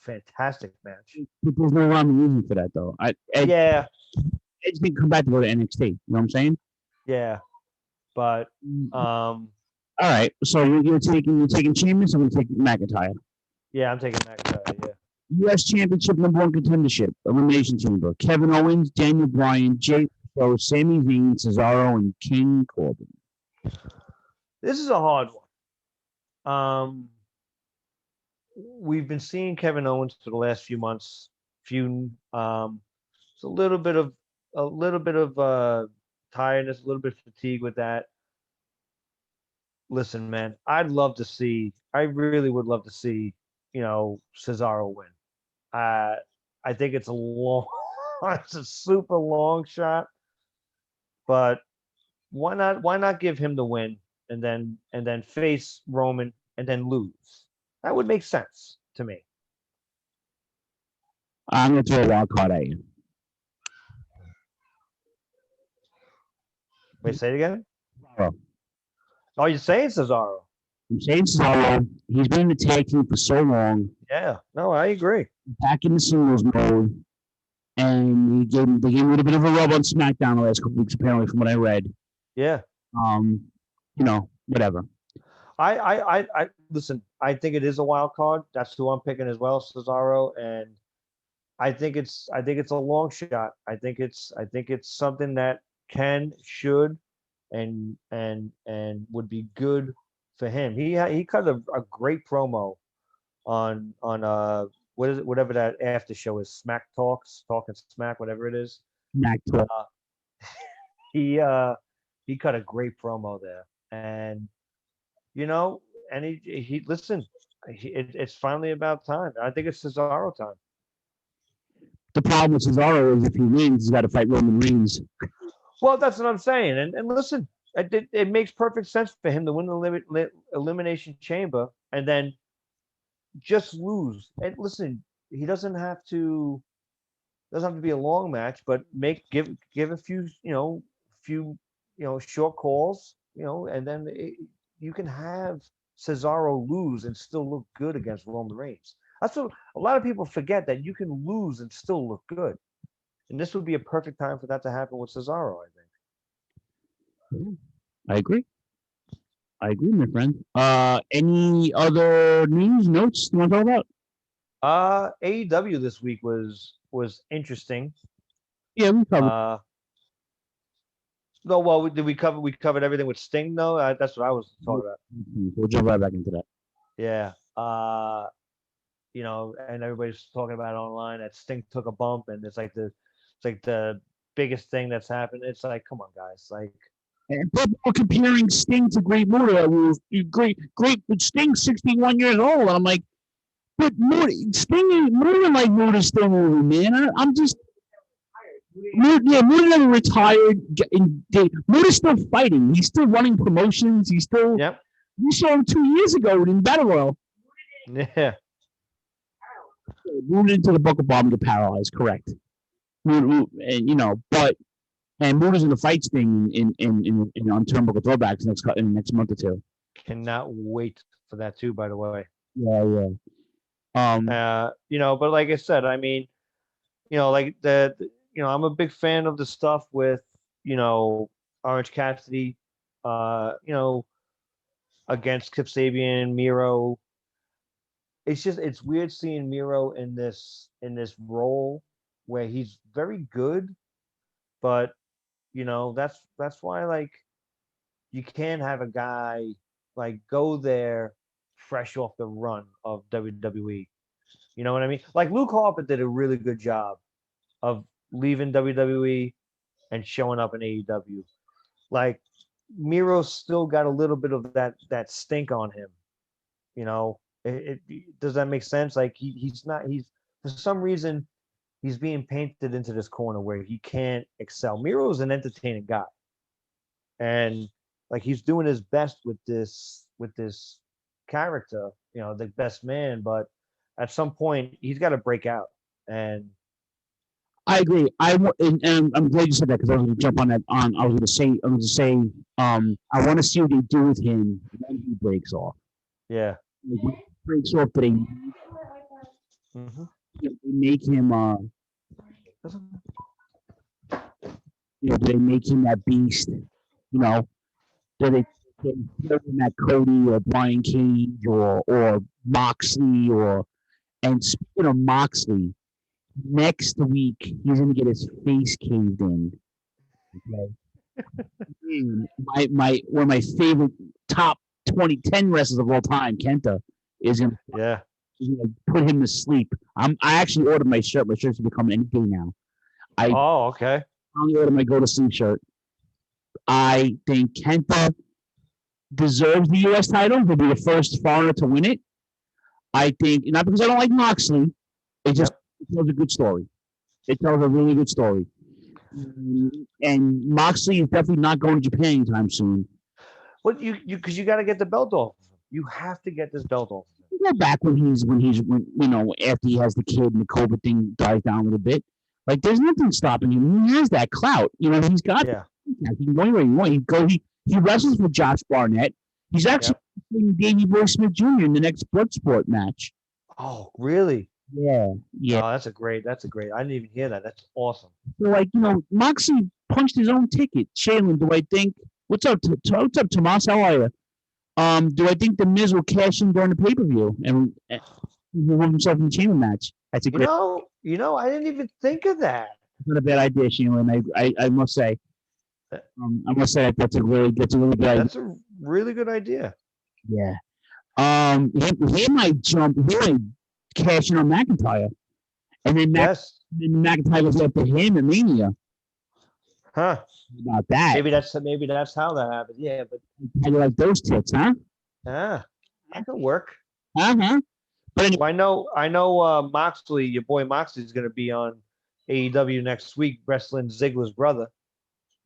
fantastic match. There's no rhyme or reason for that, though. Edge didn't come back to go to NXT. You know what I'm saying? Yeah, but all right. So you're taking Sheamus. I'm going to take McIntyre. Yeah, I'm taking McIntyre. Yeah. U.S. Championship #1 contendership Elimination Chamber: Kevin Owens, Daniel Bryan, Jey Uso, Sami Zayn, Cesaro, and King Corbin. This is a hard one. We've been seeing Kevin Owens for the last few months. It's a little bit of tiredness, a little bit of fatigue with that. Listen, man, I really would love to see, Cesaro win. I think it's it's a super long shot, but why not give him the win and then face Roman and then lose? That would make sense to me. I'm going to throw a wild card at you. Wait, say it again? Cesaro. Oh, you're saying Cesaro? I'm saying Cesaro. He's been in the tag team for so long. Yeah, no, I agree. Back in the singles mode, and they gave him a little bit of a rub on SmackDown the last couple weeks, apparently, from what I read. Yeah. Whatever. I listen. I think it is a wild card. That's who I'm picking as well, Cesaro, and I think it's a long shot. I think it's something that should, and would be good for him. He cut a great promo on what is it, whatever that after show is, Smack Talks, Talking Smack, whatever it is. Smack Talk. He cut a great promo there, and and he listen. It's finally about time. I think it's Cesaro time. The problem with Cesaro is if he wins, he's got to fight Roman Reigns. Well, that's what I'm saying. And listen, it makes perfect sense for him to win the Elimination Chamber and then just lose. And listen, he doesn't have to be a long match, but give a few short calls, and then you can have Cesaro lose and still look good against Roman Reigns. That's what a lot of people forget, that you can lose and still look good. And this would be a perfect time for that to happen with Cesaro, I think. I agree, my friend. Any other notes you want to talk about? AEW this week was interesting. Yeah, we covered. No, well, did we cover? We covered everything with Sting, though. That's what I was talking about. We'll jump right back into that. Yeah. And everybody's talking about it online that Sting took a bump, and it's like the biggest thing that's happened. It's like, come on, guys, like. And people are comparing Sting to Great Muta. Great, Sting's 61 years old. And I'm like, but Sting ain't moving like Muta's still moving, man. I'm just. Muta never retired. Muta's still fighting. He's still running promotions. He's still. Yep. We saw him 2 years ago in Battle Royal. Yeah. Moved into the buckle bomb to paralyzed, correct. And Muta's in the fights thing in on Turnbuckle Throwbacks in the next month or two. Cannot wait for that too, by the way. Yeah. But like I said, I mean, like I'm a big fan of the stuff with, Orange Cassidy, against Kip Sabian, Miro. It's weird seeing Miro in this role where he's very good, but that's why, like, you can't have a guy like go there fresh off the run of WWE. You know what I mean? Like Luke Harper did a really good job of leaving WWE and showing up in AEW. Like Miro's still got a little bit of that stink on him. Does that make sense? Like he's for some reason he's being painted into this corner where he can't excel. Miro's an entertaining guy, and like he's doing his best with this character, the best man. But at some point he's got to break out. And I agree. I'm glad you said that, because I was going to jump on that. I was going to say, I want to see what they do with him when he breaks off. Yeah. When he breaks off, they make him, they make him that beast, do they throw him at Cody or Brian Cage or Moxley and speaking of Moxley, next week he's going to get his face caved in. Okay. One of my favorite top 10 wrestlers of all time, Kenta, is going to put him to sleep. I actually ordered my shirt. My shirt's becoming any day now. Okay. I only ordered my go to sleep shirt. I think Kenta deserves the U.S. title. He'll be the first foreigner to win it. I think, not because I don't like Moxley, it tells a good story. It tells a really good story. And Moxley is definitely not going to Japan anytime soon. Well, because you got to get the belt off. You have to get this belt off. Go back when after he has the kid and the COVID thing dies down a little bit. Like there's nothing stopping him. He has that clout. He's got. Yeah. He can go anywhere he wants. He wrestles with Josh Barnett. He's actually playing Davey Boy Smith Jr. in the next Bloodsport match. Oh, really? Yeah. Oh, that's a great. I didn't even hear that. That's awesome. So, Moxley punched his own ticket. Shaylin, do I think? What's up, Tomas? How are you? Do I think the Miz will cash in during the pay-per-view and remove himself in the chamber match? That's a great. I didn't even think of that. It's not a bad idea, Shaylin. I must say. That's a really good idea. That's a really good idea. Yeah. He might jump. He might cash in on McIntyre, and then then McIntyre goes after him in Mania. Huh? About that? Maybe that's how that happened. Yeah, but how do you like those tits, huh? that could work. Uh-huh. But anyway, well, I know Moxley, your boy Moxley, is going to be on AEW next week, wrestling Ziggler's brother.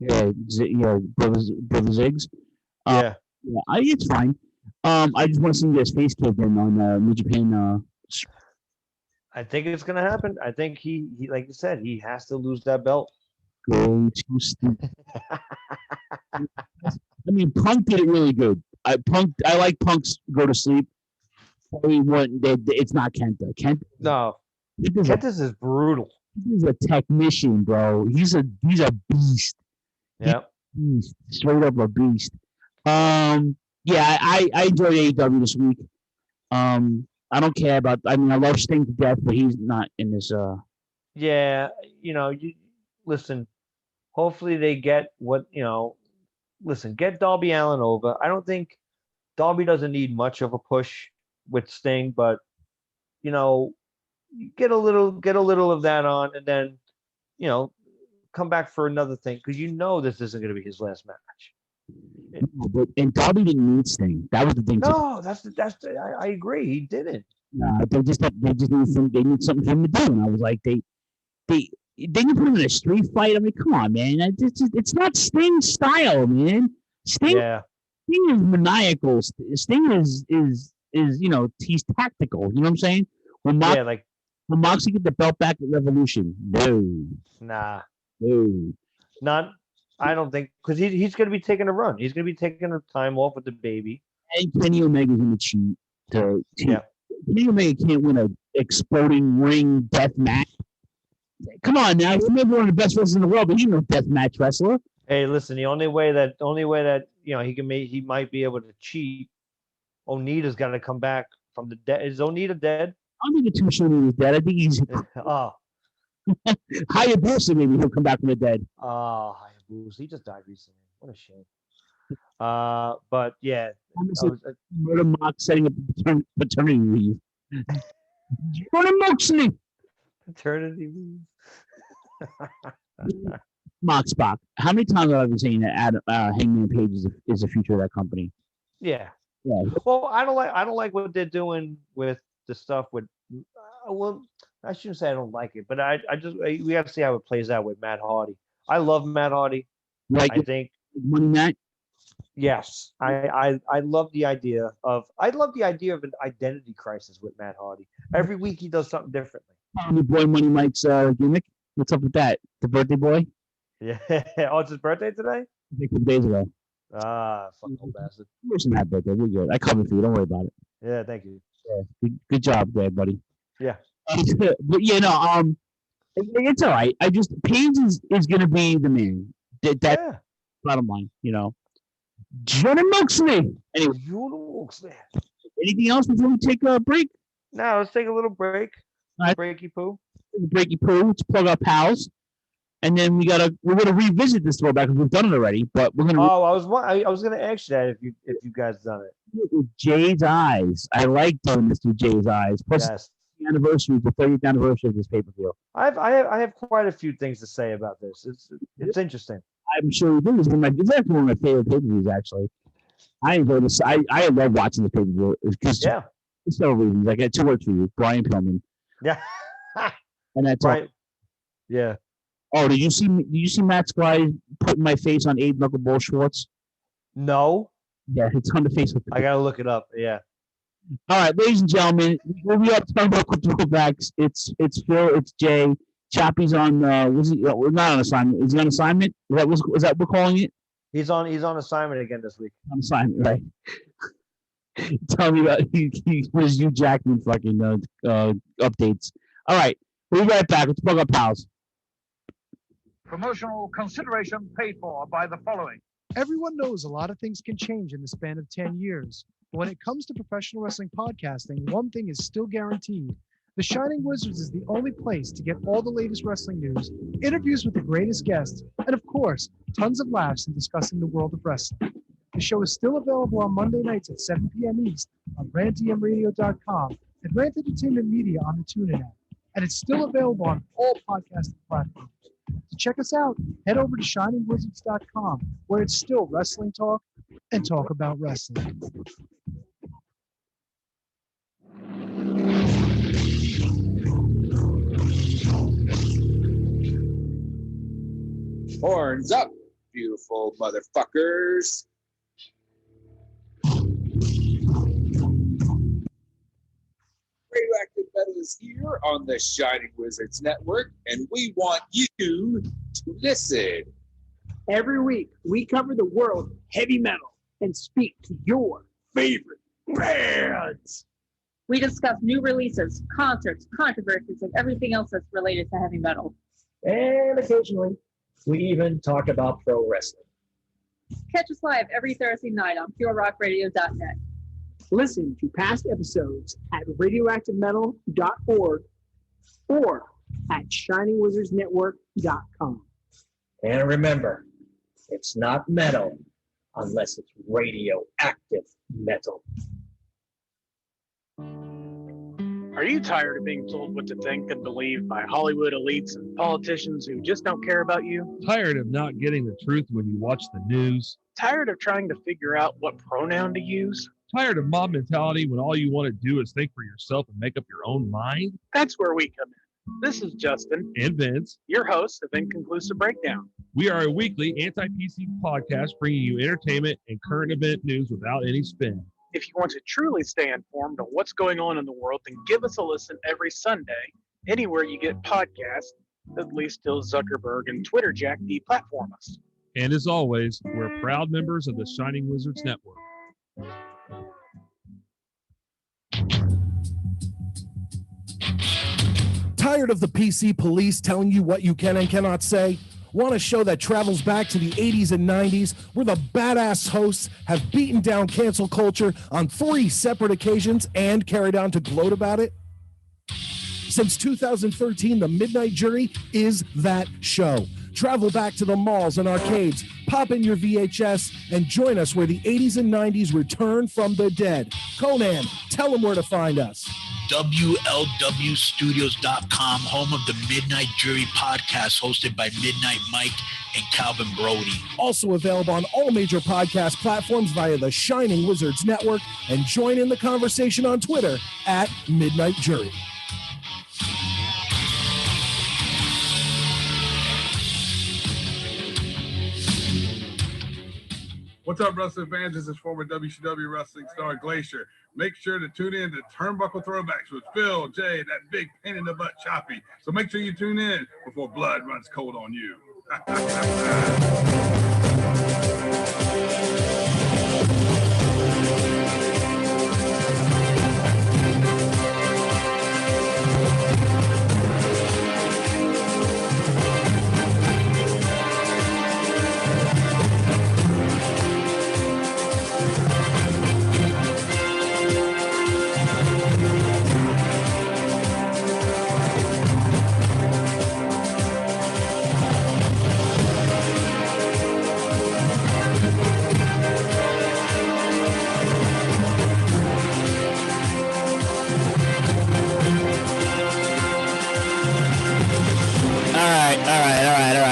Yeah, brother Ziggs. Yeah. It's fine. I just want to see you guys face caved in on New Japan. I think it's going to happen. I think he, like you said, he has to lose that belt. Go to sleep. I mean, Punk did it really good. I like Punk's go to sleep. It's not Kenta. No, Kenta's is brutal. He's a technician, bro. He's a beast. Yeah, straight up a beast. Yeah, I enjoyed AEW this week. I don't care about. I mean, I love Sting to death, but he's not in this. Yeah, you listen. Hopefully, they get what Listen, get Darby Allin over. I don't think Darby doesn't need much of a push with Sting, but get a little of that on, and then come back for another thing because this isn't going to be his last match. And Darby didn't need Sting. That was the thing. No, I agree. He didn't. They need something for him to do, and I was like, they didn't put him in a street fight. I mean, come on, man. It's not Sting's style, man. Sting is maniacal. Sting is he's tactical. You know what I'm saying? When Moxley get the belt back at Revolution, no. Not. I don't think because he's going to be taking a run. He's going to be taking a time off with the baby. And Kenny Omega's going to cheat. Kenny Omega can't win an exploding ring death match. Come on now, he's maybe one of the best wrestlers in the world, but he's no death match wrestler. Hey, listen, the only way that he might be able to cheat. Onita's got to come back from the dead. Is Onita dead? I don't think it's too sure he's dead. I think he's Hayabusa. Maybe he'll come back from the dead. Hayabusa. He just died recently. What a shame. But yeah, Murder Mox setting up paternity leave. Murder Moxley. Paternity leave. Mox Bach. How many times have I been saying that Hangman Page is the future of that company? Yeah. Well, I don't like what they're doing with the stuff with. Well, I shouldn't say I don't like it, but we have to see how it plays out with Matt Hardy. I love Matt Hardy. I think Money Matt. Yes, I love the idea of an identity crisis with Matt Hardy. Every week he does something differently. Your boy Money Mike's gimmick. What's up with that? The birthday boy? Yeah. Oh, it's his birthday today? I think 2 days ago. Fucking old bastard. Where's that birthday? We're good. I covered for you. Don't worry about it. Yeah, thank you. Yeah, good job there, buddy. Yeah. But it's all right. Page is gonna be the man. That bottom line, Johnny Moxley. Anyway, anything else before we take a break? No, let's take a little break. All right. Breaky poo. Let's plug our pals, and then we're gonna revisit this throwback because we've done it already. But we're gonna. I was gonna ask you that if you guys done it. With Jay's eyes, I like doing this with Jay's eyes. Plus, the 30th anniversary of this pay-per-view. I have quite a few things to say about this. It's interesting. I'm sure you do. It's actually one of my favorite pay-per-views. Actually, I enjoy this. I love watching the pay-per-view because there's no reasons. I got 2 words for you, Brian Pillman. Yeah, and that's right. Yeah. Oh, did you see Matt Squire putting my face on Abe Knuckleball Schwartz? No. Yeah, it's on the Facebook. I gotta look it up. Yeah. All right, ladies and gentlemen, we'll be up Turnbuckle Throwbacks. It's Phil. It's Jay. Choppy's on. Was he? Not on assignment. Is he on assignment? Is that what we're calling it? He's on assignment again this week. On assignment, right? Tell me about his Hugh Jackman fucking updates. All right, we'll be right back. Let's plug our pals. Promotional consideration paid for by the following. Everyone knows a lot of things can change in the span of 10 years. But when it comes to professional wrestling podcasting, one thing is still guaranteed. The Shining Wizards is the only place to get all the latest wrestling news, interviews with the greatest guests, and of course, tons of laughs in discussing the world of wrestling. The show is still available on Monday nights at 7 p.m. East on rantemradio.com and Rant Entertainment Media on the TuneIn app. And it's still available on all podcasting platforms. To check us out, head over to shiningwizards.com, where it's still wrestling talk and talk about wrestling. Horns up, beautiful motherfuckers. Radioactive Metal is here on the Shining Wizards Network, and we want you to listen. Every week, we cover the world of heavy metal and speak to your favorite bands. We discuss new releases, concerts, controversies, and everything else that's related to heavy metal. And occasionally, we even talk about pro wrestling. Catch us live every Thursday night on purerockradio.net. Listen to past episodes at radioactivemetal.org or at shiningwizardsnetwork.com. And remember, it's not metal unless it's radioactive metal. Are you tired of being told what to think and believe by Hollywood elites and politicians who just don't care about you? Tired of not getting the truth when you watch the news? Tired of trying to figure out what pronoun to use? Tired of mob mentality when all you want to do is think for yourself and make up your own mind? That's where we come in. This is Justin. And Vince. Your host of Inconclusive Breakdown. We are a weekly anti-PC podcast bringing you entertainment and current event news without any spin. If you want to truly stay informed on what's going on in the world, then give us a listen every Sunday, anywhere you get podcasts, at least till Zuckerberg and Twitter Jack deplatform us. And as always, we're proud members of the Shining Wizards Network. Tired of the PC police telling you what you can and cannot say? Want a show that travels back to the 80s and 90s where the badass hosts have beaten down cancel culture on 3 separate occasions and carried on to gloat about it? Since 2013, the Midnight Jury is that show. Travel back to the malls and arcades, pop in your VHS, and join us where the 80s and 90s return from the dead. Conan, tell them where to find us. WLWstudios.com, home of the Midnight Jury podcast hosted by Midnight Mike and Calvin Brody. Also available on all major podcast platforms via the Shining Wizards Network, and join in the conversation on Twitter at Midnight Jury. What's up, wrestling fans? This is former WCW wrestling star Glacier. Make sure to tune in to Turnbuckle Throwbacks with Phil, Jay, that big pain in the butt Choppy. So make sure you tune in before blood runs cold on you.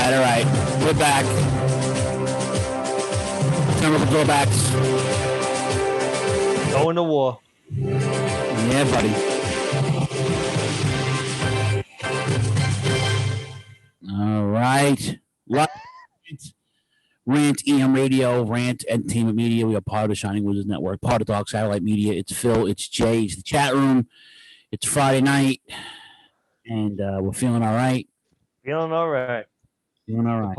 All right. We're back. Turnbuckle Throwbacks. Going to war. Yeah, buddy. All right. Rant EM Radio, Rant Entertainment Media. We are part of the Shining Wizards Network, part of Dark Satellite Media. It's Phil, it's Jay, it's the chat room. It's Friday night, and we're feeling all right. Feeling all right. Feeling all right.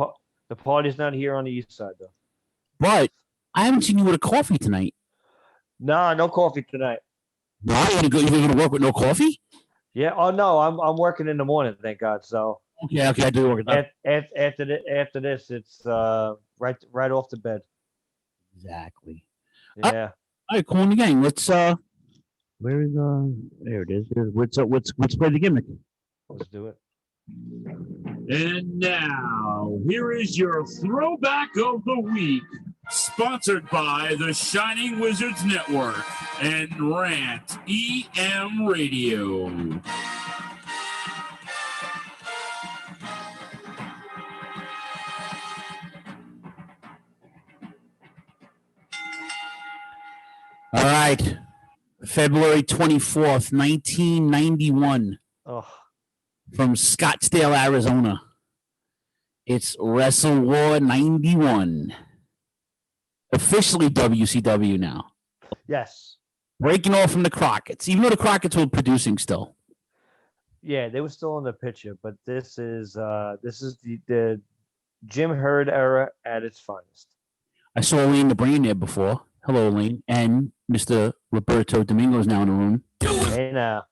The party's not here on the east side, though. But I haven't seen you with a coffee tonight. Nah, no coffee tonight. No, you're going to work with no coffee? Yeah. Oh no, I'm working in the morning. Thank God. So. Okay. I do work. After this, it's right off the bed. Exactly. Yeah. All right, cool in the gang. Let's where is there it is. Let's play the gimmick. Let's do it. And now, here is your throwback of the week Sponsored by the Shining Wizards Network and Rant EM Radio. All right. February 24th, 1991. Oh. From Scottsdale, Arizona. It's Wrestle War 91. Officially WCW now. Yes. Breaking off from the Crockett's, even though the Crockett's were producing still. Yeah, they were still in the picture, but this is the Jim Herd era at its finest. I saw Elaine the Brain there before. Hello, Elaine. And Mr. Roberto Domingo is now in the room. Hey now.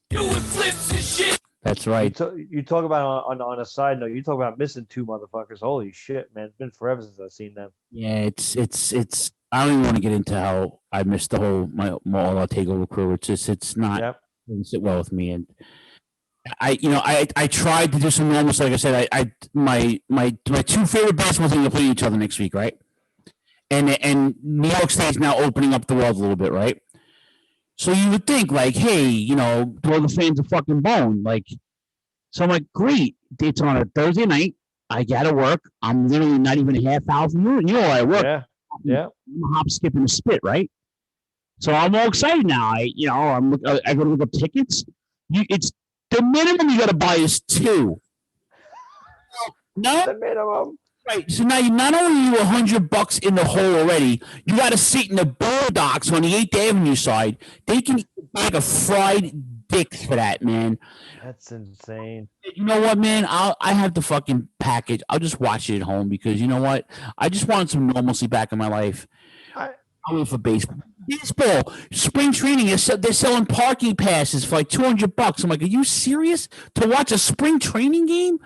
Doing flips and shit. That's right. You talk about on a side note. You talk about missing two motherfuckers. Holy shit, man! It's been forever since I've seen them. Yeah, it's. I don't even want to get into how I missed the whole my All Out Takeover crew. It's not doesn't sit well with me. And I tried to do some normal. So like I said, my two favorite basketball teams are playing each other next week, right? And New York State's now opening up the world a little bit, right? So you would think, like, hey, throw the fans a fucking bone. Like, so I'm like, great. It's on a Thursday night. I got to work. I'm literally not even a half hour from you. You know, I work. Yeah. I'm a hop, skip, and a spit, right? So I'm all excited now. I go to look up tickets. It's the minimum you got to buy is 2. No, the minimum. Right. So now you not only are you $100 in the hole already, you got a seat in the Bulldogs on the 8th Avenue side. They can eat a bag of fried dicks for that, man. That's insane. You know what, man? I have the fucking package. I'll just watch it at home because you know what? I just want some normalcy back in my life. I'll wait for baseball. Baseball, spring training, they're selling parking passes for like $200. I'm like, are you serious? To watch a spring training game?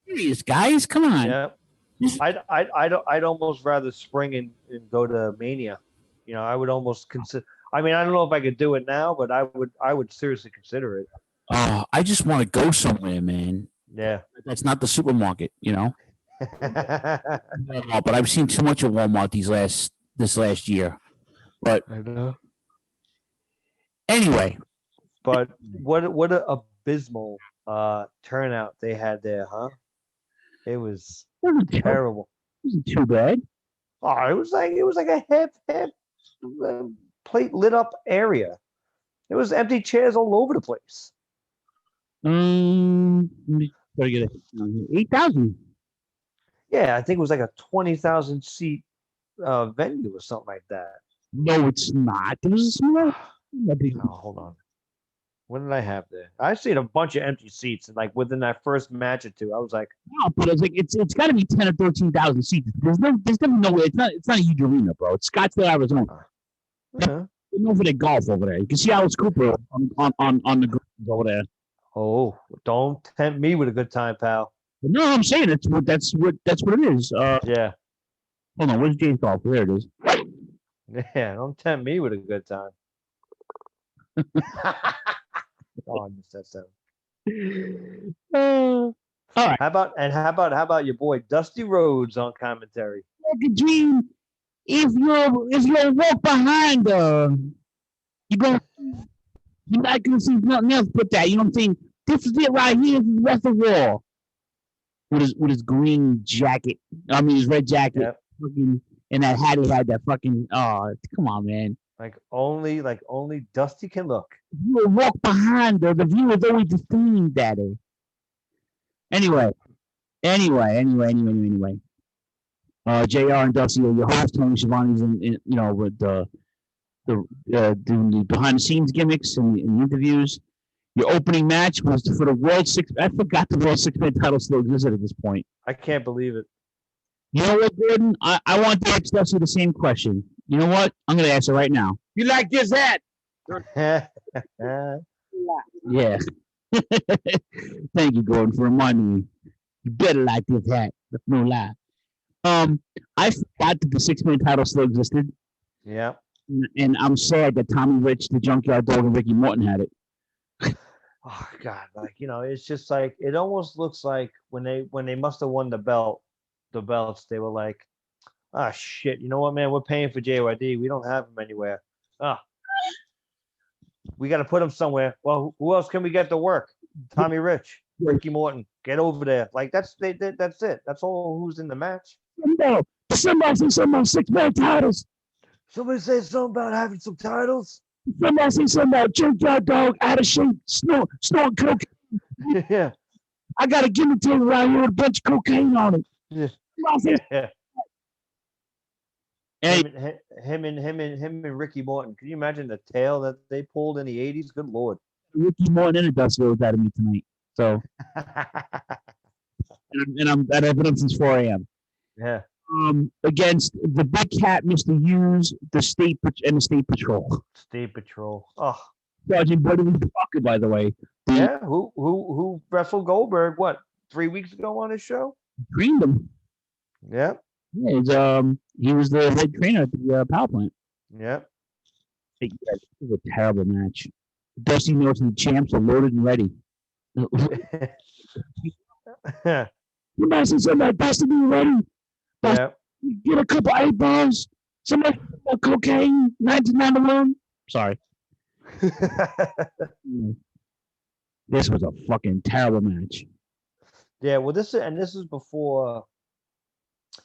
Serious, guys? Come on. Yeah. I'd almost rather spring and go to Mania. I would almost consider. I mean, I don't know if I could do it now, but I would seriously consider it. I just want to go somewhere, man. Yeah. That's not the supermarket, But I've seen too much of Walmart this last year. But I know. Anyway. But what an abysmal turnout they had there, huh? It was terrible. It wasn't too bad. Oh, it was like a half plate lit up area. There was empty chairs all over the place. Gotta get it. 8,000. Yeah, I think it was like a 20,000 seat venue or something like that. No, it's not. It was a small. Oh, hold on. What did I have there? I've seen a bunch of empty seats, and like within that first match or two, I was like, no, but it's like it's got to be 10 or 13,000 seats. There's no way. It's not a huge arena, bro. It's Scottsdale, Arizona. There's no for the golf over there. You can see Alice Cooper on the greens over there. Oh, don't tempt me with a good time, pal. No, I'm saying that's what it is. Yeah. Hold on, where's James Golf? There it is. Yeah, don't tempt me with a good time. Oh, I missed that sound. All right. How about your boy Dusty Rhodes on commentary? Like a dream. If you walk behind you're not gonna see nothing else but that. You know what I'm saying? This is it right here. This is the rest of the wall. With his green jacket. I mean his red jacket. Yep. Fucking, and that hat he had that fucking come on, man. Like only Dusty can look. You will walk behind her. The view is always the same, Daddy. Anyway. JR and Dusty are your hosts. Tony Schiavone's with doing the behind the scenes gimmicks and interviews. Your opening match was for the World Six. I forgot the World 6-Man title still existed at this point. I can't believe it. You know what, Gordon? I want to ask Dusty the same question. You know what? I'm going to ask her right now. You like this hat? Yeah. Thank you, Gordon, for reminding me. You better like this hat. That's no lie. I forgot that the 6-man title still existed. Yeah. And I'm sad that Tommy Rich, the Junkyard Dog, and Ricky Morton had it. Oh God, it's just like it almost looks like when they must have won the belts, they were like, Ah, shit. You know what, man? We're paying for JYD. We don't have him anywhere. Ah, we got to put him somewhere. Well, who else can we get to work? Tommy Rich, Ricky Morton. Get over there. Like that's it. That's all who's in the match. No, somebody say something about 6-man titles. Somebody say something about having some titles. Somebody say something about junkyard dog out of shape, snorting coke. Yeah. I got a gimmick table right here with a bunch of cocaine on it. Yeah. Hey. Him and Ricky Morton. Can you imagine the tail that they pulled in the '80s? Good Lord. Ricky Morton and a Dusty was out of me tonight. So, and I've been up since 4 a.m. Yeah. Against the big cat, Mr. Hughes, the state patrol. State Patrol. Oh. Sergeant Buddy Parker, by the way. Yeah. Who wrestled Goldberg? What, 3 weeks ago on his show? Trained him. Yeah. Yeah. He was the head trainer at the power plant. Yeah. It was a terrible match. Dusty Norton and the champs are loaded and ready. Somebody say something about Dusty being ready. Yeah. Get a couple 8-balls. Somebody about cocaine. 1991. Sorry. This was a fucking terrible match. Yeah, well, this is before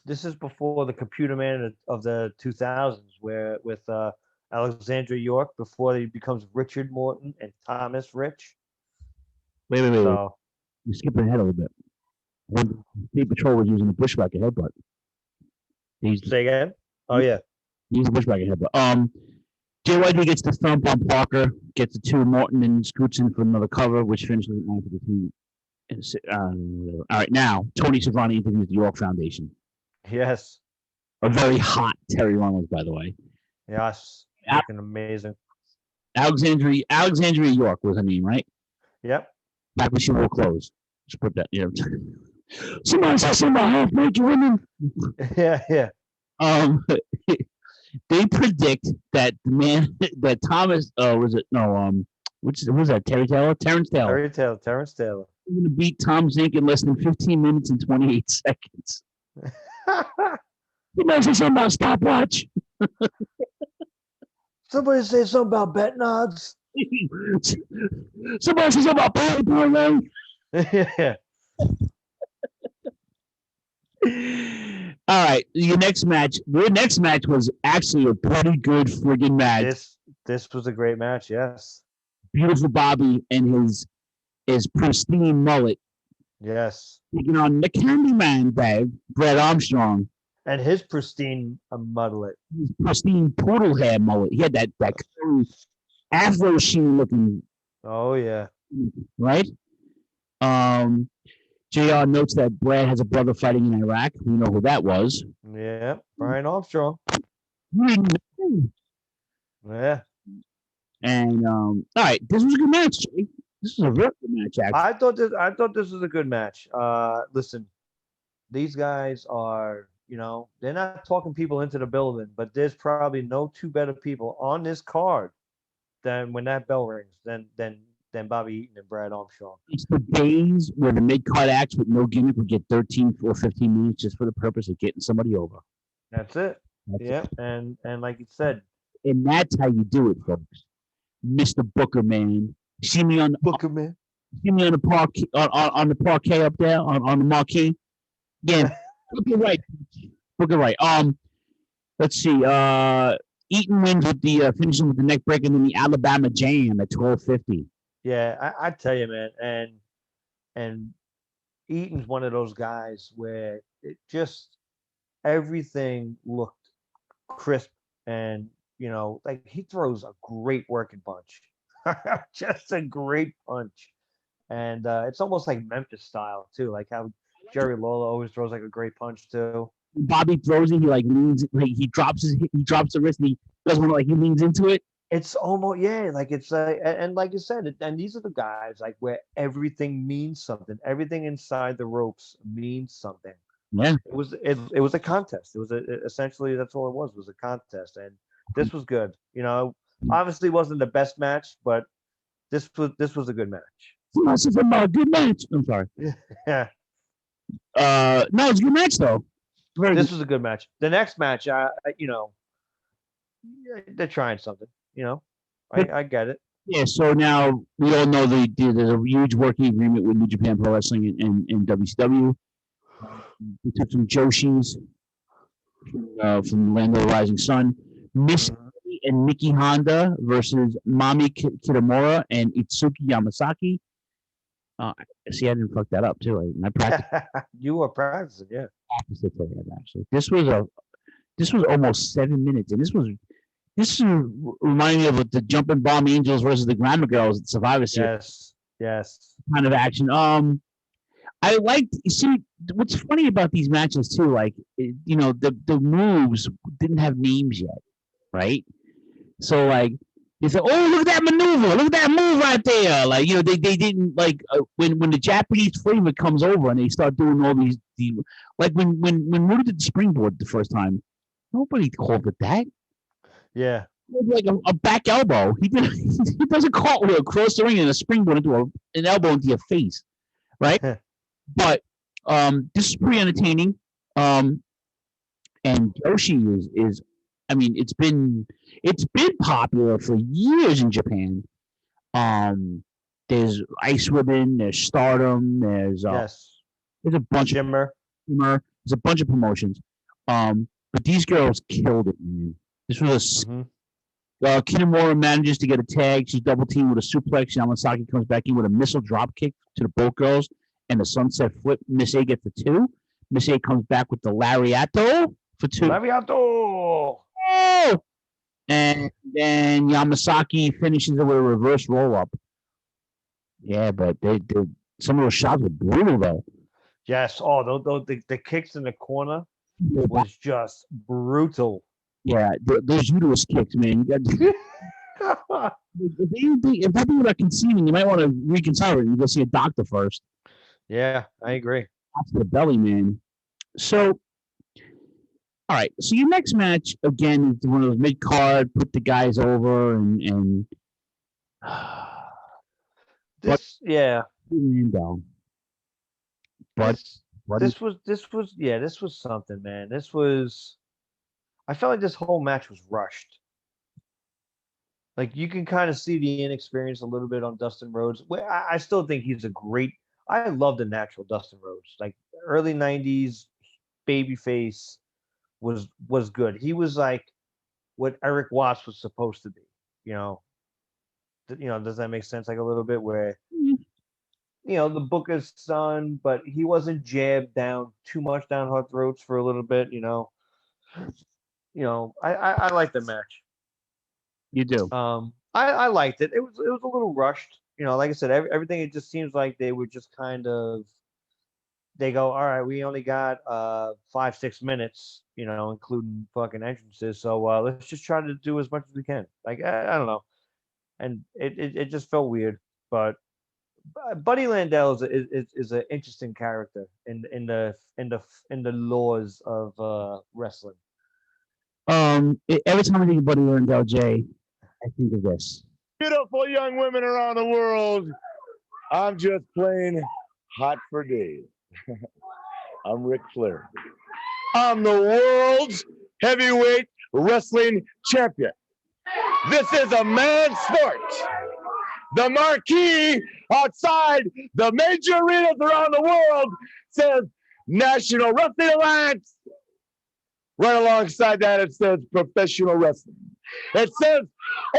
the Computer Man of the 2000s, where with Alexandra York before he becomes Richard Morton and Thomas Rich. Wait. So, You're skipping ahead a little bit. When State Patrol was using the bushwhacker headbutt. Say again? Oh yeah. He's a bushwhacker headbutt. JYD gets the thump on Parker, gets the two Morton and scoots in for another cover, which finishes at 9:52. All right, now Tony Schiavone interviews the York Foundation. Yes. A very hot Terry Runnels, by the way. Yes. Looking amazing. Alexandria York was her name, right? Yep. Back when she wore clothes. Just put that, Somebody say something about half-naked women. Yeah. They predict that Thomas which was that Terrence Taylor? Terrence Taylor. He's going to beat Tom Zink in less than 15 minutes and 28 seconds. Somebody say something about stopwatch. Somebody say something about betting odds. Somebody say something about parlay. Yeah. All right, your next match was actually a pretty good friggin' match. This was a great match, yes. Beautiful Bobby and his pristine mullet. Yes. Taking on the Candyman, Brad Armstrong. And his pristine mullet. His pristine poodle hair mullet. He had that curly Afro sheen looking. Oh yeah. Right? JR notes that Brad has a brother fighting in Iraq. We know who that was. Yeah, Brian Armstrong. Yeah. And all right, this was a good match, Jay. This was a very good match, actually. I thought this was a good match. Listen, these guys are, they're not talking people into the building, but there's probably no two better people on this card than when that bell rings than Bobby Eaton and Brad Armstrong. It's the days where the mid-card acts with no gimmick would get 13 or 15 minutes just for the purpose of getting somebody over. That's it. Yeah, and like you said. And that's how you do it, folks. Mr. Booker Man. See me on the Booker Man. See me on the parquet on the parquet up there on the marquee. Yeah, Booker right. Booker right. Let's see. Eaton wins with the finishing with the neck break and then the Alabama Jam at 12:50. Yeah, I tell you, man, and Eaton's one of those guys where it just everything looked crisp and like he throws a great working punch, just a great punch, and it's almost like Memphis style too, like how Jerry Lawler always throws like a great punch too. Bobby throws it, he like leans, like he drops the wrist, and he does one like he leans into it. It's almost like it's and like you said, and these are the guys like where everything means something. Everything inside the ropes means something. Yeah, it was a contest. It was essentially that's all it was a contest, and this was good. Obviously wasn't the best match, but this was a good match. This is a good match. I'm sorry. Yeah. No, it's a good match though. This was a good match. The next match, they're trying something. I get it. Yeah, so now we all know there's a huge working agreement with New Japan Pro Wrestling and WCW. We took some Joshis from Land of the Rising Sun. Miss and Nikki Honda versus Mami Kitamura and Itsuki Yamasaki. See, I didn't fuck that up too. I practiced. You were practicing, yeah. Practiced it actually. This was almost 7 minutes, and this reminding me of the Jumping Bomb Angels versus the Glamour Girls at Survivor Series. Yes. Kind of action. I liked. You see, what's funny about these matches too, like the moves didn't have names yet, right? So like they said, "Oh, look at that maneuver! Look at that move right there!" Like they didn't like when the Japanese flavor comes over and they start doing all these like when Rudy did the springboard the first time, nobody called it that. Yeah. Like a back elbow. He does a cartwheel across the ring and a springboard into an elbow into your face, right? But this is pretty entertaining. And Joshi is I mean, it's been popular for years in Japan. There's Ice Ribbon, there's Stardom, there's a bunch Shimmer. There's a bunch of promotions. But these girls killed it, man. This was Kitamura manages to get a tag. She's double teamed with a suplex. Yamasaki comes back in with a missile drop kick to the both girls and the sunset flip. Miss A gets the 2. Miss A comes back with the lariato for 2. Lariato! Oh! And then Yamasaki finishes it with a reverse roll up. Yeah, but some of those shots were brutal though. Yes. Oh, the kicks in the corner was just brutal. Yeah, those uterus kicks, man. If that people are conceiving, you might want to reconsider it and go see a doctor first. Yeah, I agree. That's the belly, man. So, all right. So your next match again is one of those mid card, put the guys over, and this, yeah. But this was something, man. I felt like this whole match was rushed. Like you can kind of see the inexperience a little bit on Dustin Rhodes. I still think he's I love the natural Dustin Rhodes. Like early 90s babyface was good. He was like what Eric Watts was supposed to be. Does that make sense? Like a little bit where the Booker's son, but he wasn't jabbed down too much down her throats for a little bit. I like the match. You do. I liked it. It was a little rushed. Like I said, everything. It just seems like they were just kind of. They go, all right. We only got 5-6 minutes. Including fucking entrances. So let's just try to do as much as we can. Like I don't know, and it just felt weird. But Buddy Landel is an interesting character in the laws of wrestling. Every time I think of Buddy Landel, Jay, I think of this. Beautiful young women around the world. I'm just plain hot for days. I'm Ric Flair. I'm the world's heavyweight wrestling champion. This is a man's sport. The marquee outside the major arenas around the world says National Wrestling Alliance. Right alongside that, it says professional wrestling. It says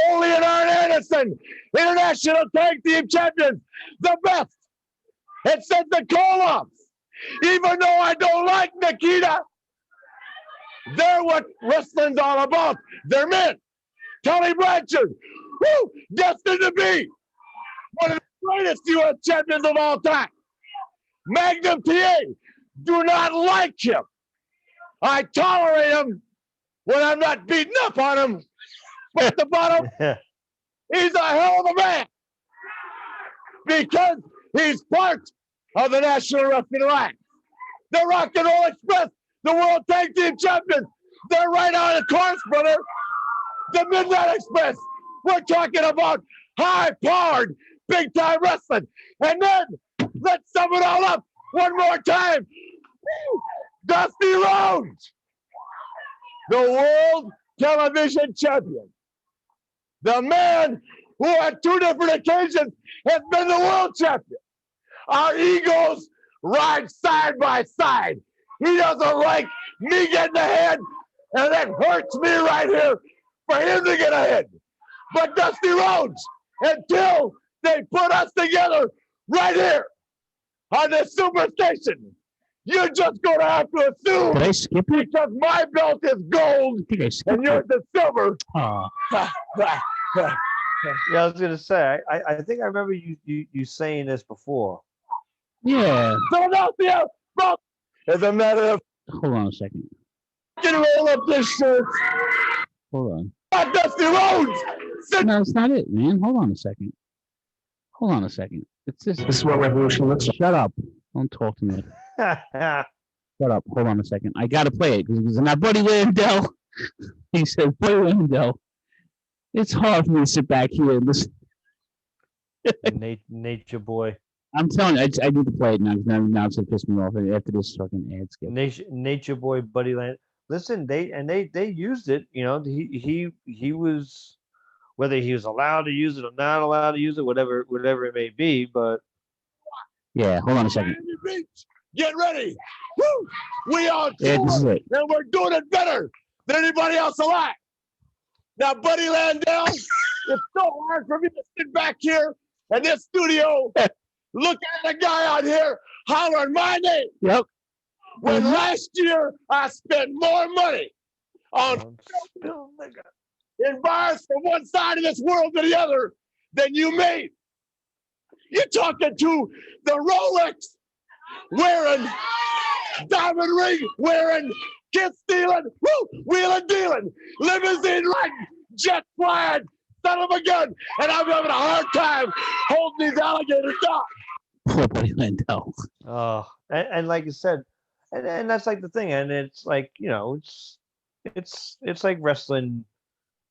Ole and Arn Anderson, International Tag Team Champions, the best. It says the Koloffs. Even though I don't like Nikita, they're what wrestling's all about. They're men. Tully Blanchard, destined to be one of the greatest U.S. champions of all time. Magnum TA, do not like him. I tolerate him when I'm not beating up on him. But at the bottom, he's a hell of a man because he's part of the National Wrestling Alliance. The Rock and Roll Express, the World Tag Team Champions, they're right on the course, brother. The Midnight Express, we're talking about high-powered, big-time wrestling. And then, let's sum it all up one more time. Dusty Rhodes, the world television champion. The man who on 2 different occasions has been the world champion. Our egos ride side by side. He doesn't like me getting ahead, and that hurts me right here for him to get ahead. But Dusty Rhodes, until they put us together right here on this superstation, you're just going to have to assume. Did I skip it? Because my belt is gold and yours is silver. Oh. Yeah, I was gonna say. I think I remember you saying this before. Yeah. Philadelphia, bro. As a matter of. Hold on a second. Can roll up this shirt. Hold on. Dusty Rhodes. No, it's not it, man. Hold on a second. Hold on a second. It's this. This is what revolution looks like. Shut up. Don't talk to me. Shut up. Hold on a second. I got to play it because my buddy Landell. He says, "Buddy Landell, it's hard for me to sit back here and listen." Nature boy. I'm telling you, I need to play it now. Now it's gonna piss me off after this fucking ad skip. Nature boy, Buddy Land. Listen, they used it. You know, he was, whether he was allowed to use it or not allowed to use it, whatever it may be. But yeah, hold on a second. Get ready. Woo! We are Yeah, this is it. and we're doing it better than anybody else alive. Now, Buddy Landell, it's so hard for me to sit back here in this studio looking at a guy out here hollering my name. Yep. When last year I spent more money on in bars from one side of this world to the other than you made. You're talking to the Rolex wearing, diamond ring wearing, kiss stealing, wheeling dealing, limousine riding, jet flying, son of a gun, and I'm having a hard time holding these alligators down. Poor Buddy Landell. Oh, and like you said, and that's like the thing, and it's like, you know, it's like wrestling,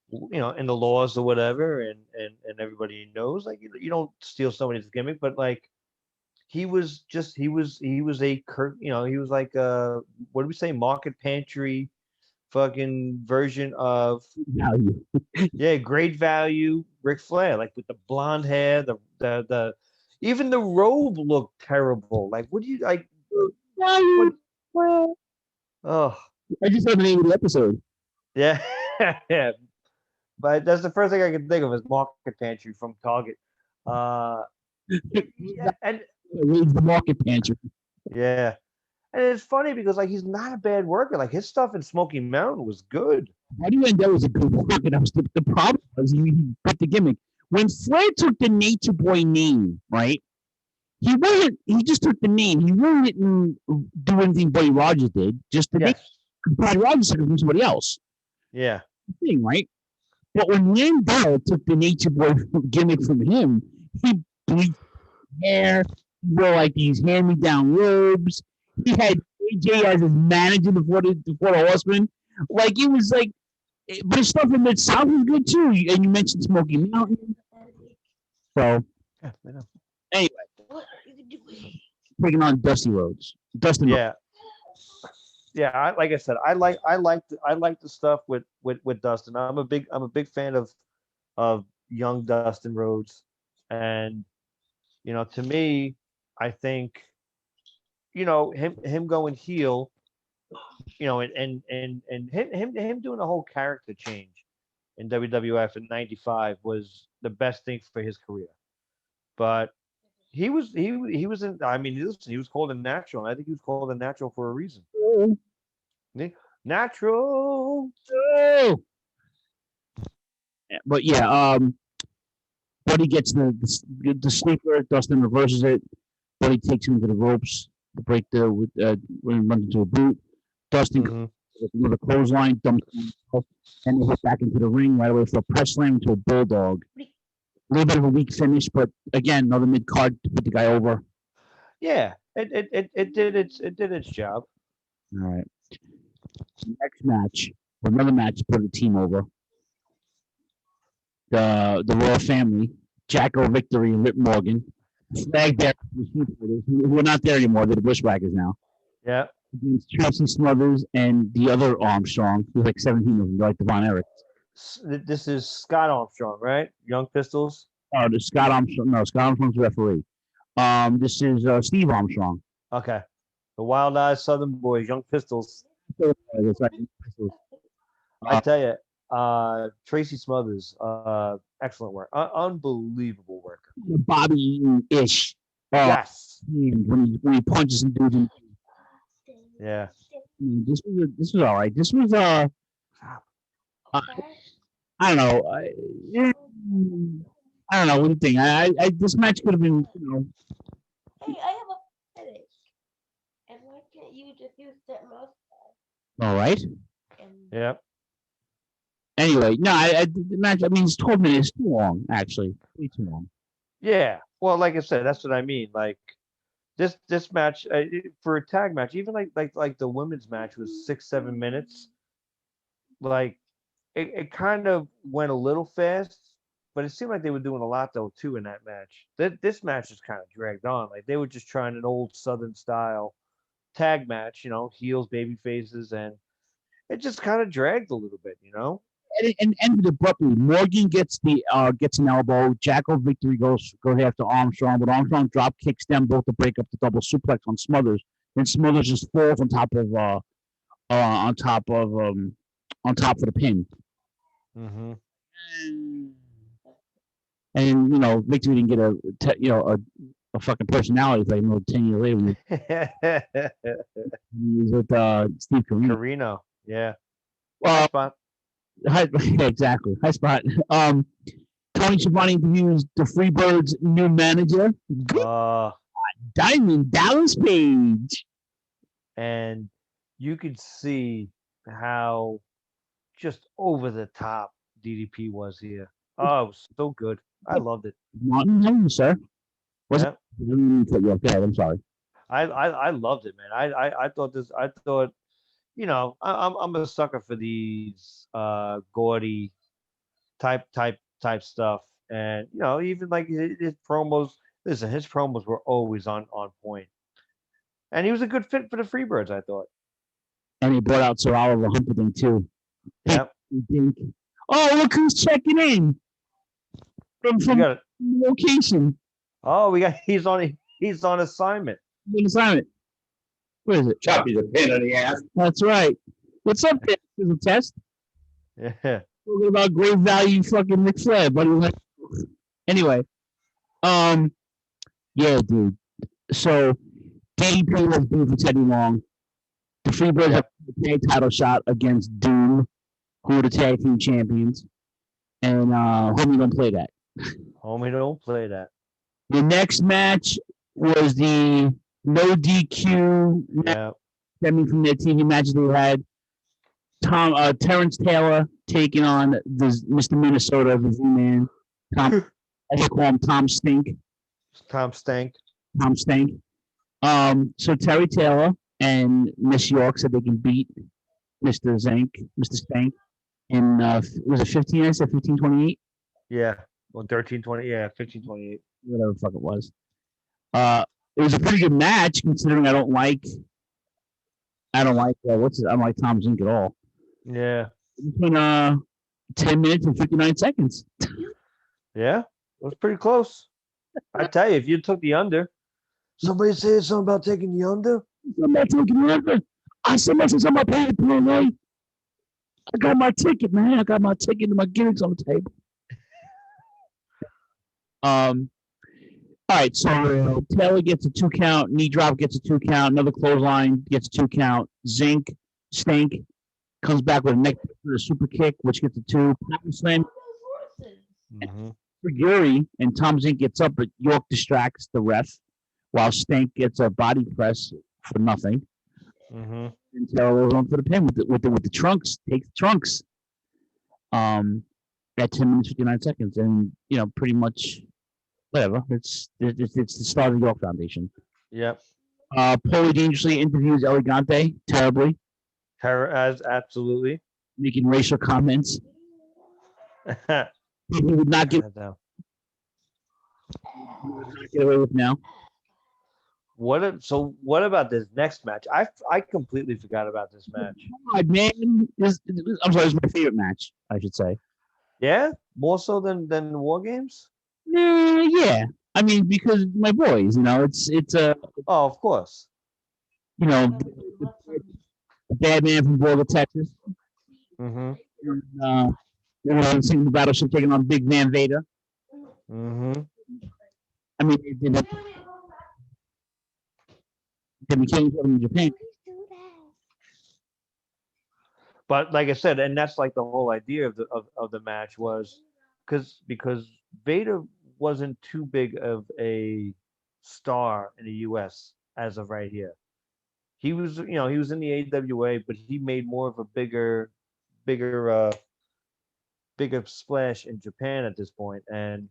you know, in the laws or whatever, and everybody knows, like, you don't steal somebody's gimmick, but like he was a he was like a, what do we say, market pantry fucking version of value. Yeah, great value Ric Flair, like with the blonde hair, the even the robe looked terrible. Like, what do you like? Oh, I just have the name of the episode. Yeah, yeah. But that's the first thing I can think of is market pantry from Target. Yeah, and the market pantry. Yeah, and it's funny because like he's not a bad worker. Like his stuff in Smoky Mountain was good. Buddy Landell was a good worker. That was the problem was he put the gimmick. When Flair took the Nature Boy name, right? He just took the name. He really didn't do anything Buddy Rogers did. Just the name. Buddy Rogers took it from somebody else. Yeah. Thing, right? But when Landell took the Nature Boy gimmick from him, he bleached hair. He wore like these hand-me-down robes. He had AJ as his manager before the Horsemen. Like, it was like, but his stuff in Mid-South was good too. And you mentioned Smoky Mountain. So, anyway, taking on Dusty Rhodes. Dustin. Yeah. Yeah, like I said, I like the stuff with Dustin. I'm a big fan of young Dustin Rhodes, and you know, to me, I think, you know, him going heel, you know, and him doing a whole character change in WWF in '95 was the best thing for his career. But he was in. I mean, listen, he was called a natural. And I think he was called a natural for a reason. Natural. But yeah, Buddy gets the sleeper. Dustin reverses it. Buddy takes him to the ropes to break when he runs into a boot. Dustin with a clothesline, dumps him, and they hit back into the ring right away for a press slam into a bulldog. A little bit of a weak finish, but again, another mid card to put the guy over. Yeah, it did its job. All right. Next match, another match to put the team over. The Royal Family, Jacko Victory and Rip Morgan. Flag there. We're not there anymore. They're the Bushwhackers now. Yeah. against Tracy Smothers and the other Armstrong. He was like 17 of them, like Devon Eric. This is Scott Armstrong, right? Young Pistols. Oh, the Scott Armstrong. No, Scott Armstrong's the referee. This is Steve Armstrong. Okay. The Wild Eyes Southern Boys, Young Pistols. That's right. I tell you, Tracy Smothers, excellent work. Unbelievable work. Bobby Eaton-ish. Yes. When he punches some dudes in. Yeah. This was all right. This was I don't know. I don't know. What do you think? I this match could have been, you know. Hey, I have a headache. And why can't you just use that mouse pad? All right. Yep. Anyway, no, the match. I mean, it's 12 minutes too long. Actually, way too long. Yeah. Well, like I said, that's what I mean. Like this match for a tag match, even like the women's match was 6-7 minutes. Like it kind of went a little fast, but it seemed like they were doing a lot though too in that match. This match just kind of dragged on. Like they were just trying an old Southern style tag match, you know, heels, baby faces, and it just kind of dragged a little bit, you know. And ended abruptly. Morgan gets an elbow. Jacko Victory goes after Armstrong, but Armstrong drop kicks them both to break up the double suplex on Smothers. Then Smothers just falls on top of the pin. Mm-hmm. And you know, Victory didn't get a fucking personality like 10 years later. He was with Steve Carino. Yeah. Well, Spot. Exactly. High spot. Tony Schiavone interviews the Freebirds' new manager, Diamond Dallas Page. And you could see how just over the top DDP was here. Oh, it was so good. I loved it. Martin, sir. Was it? I'm sorry. I loved it, man. I thought you know, I'm a sucker for these gaudy type stuff, and you know, even like his promos. Listen, his promos were always on point, and he was a good fit for the Freebirds, I thought. And he brought out Sir Oliver Humperdinck too. Yep. Oh, look who's checking in from location. Oh, he's on assignment. On assignment. What is it? Choppy's a pain in the ass. That's right. What's up, there? Is a test? Yeah. Talking about great value fucking Ric Flair, buddy. Anyway. Yeah, dude. So DDP was beat for Teddy Long. The Freebirds have a tag title shot against Doom, who are the tag team champions. And homie don't play that. Homie don't play that. The next match was the no DQ stemming from their TV matches they had. Terrence Taylor taking on Mr. Minnesota, the Z-Man. I call him Tom Stink. Tom Stank. So Terry Taylor and Miss York said they can beat Mr. Stank. In was it 15? I said 15:28. Yeah, well, 13:20. Yeah, 15:28. Whatever the fuck it was. It was a pretty good match considering I don't like I don't like Tom Zink at all. Yeah. It's been 10 minutes and 59 seconds. Yeah, it was pretty close. I tell you, if you took the under, somebody said something about taking the under. I'm not taking the under. I said something on my paper, right? I got my ticket, man. I got my ticket and my gimmicks on the table. All right, so Taylor gets a 2 count, knee drop gets a 2 count, another clothesline gets a 2 count. Stank comes back with a neck for a super kick, which gets a 2. Power slam. For Guri, and Tom Zink gets up, but York distracts the ref, while Stank gets a body press for nothing. Mm-hmm. And Taylor goes on for the pin with the trunks. Takes the trunks. At 10 minutes 59 seconds, and you know, pretty much. Whatever. It's the start of the York Foundation. Yep. Paulie dangerously interviews Elegante terribly. Absolutely. Making racial comments. He would not get away with now. What about this next match? I completely forgot about this match. God, man, I'm sorry, this is my favorite match, I should say. Yeah, more so than War Games. Yeah. I mean, because my boys, it's Oh, of course. The bad man from Border, Texas. Mm-hmm. Seeing the battleship taking on Big Van Vader. Mm-hmm. I mean, they became in Japan. But like I said, and that's like the whole idea of the match was because Vader wasn't too big of a star in the U.S. as of right here. He was in the AWA, but he made more of a bigger splash in Japan at this point. And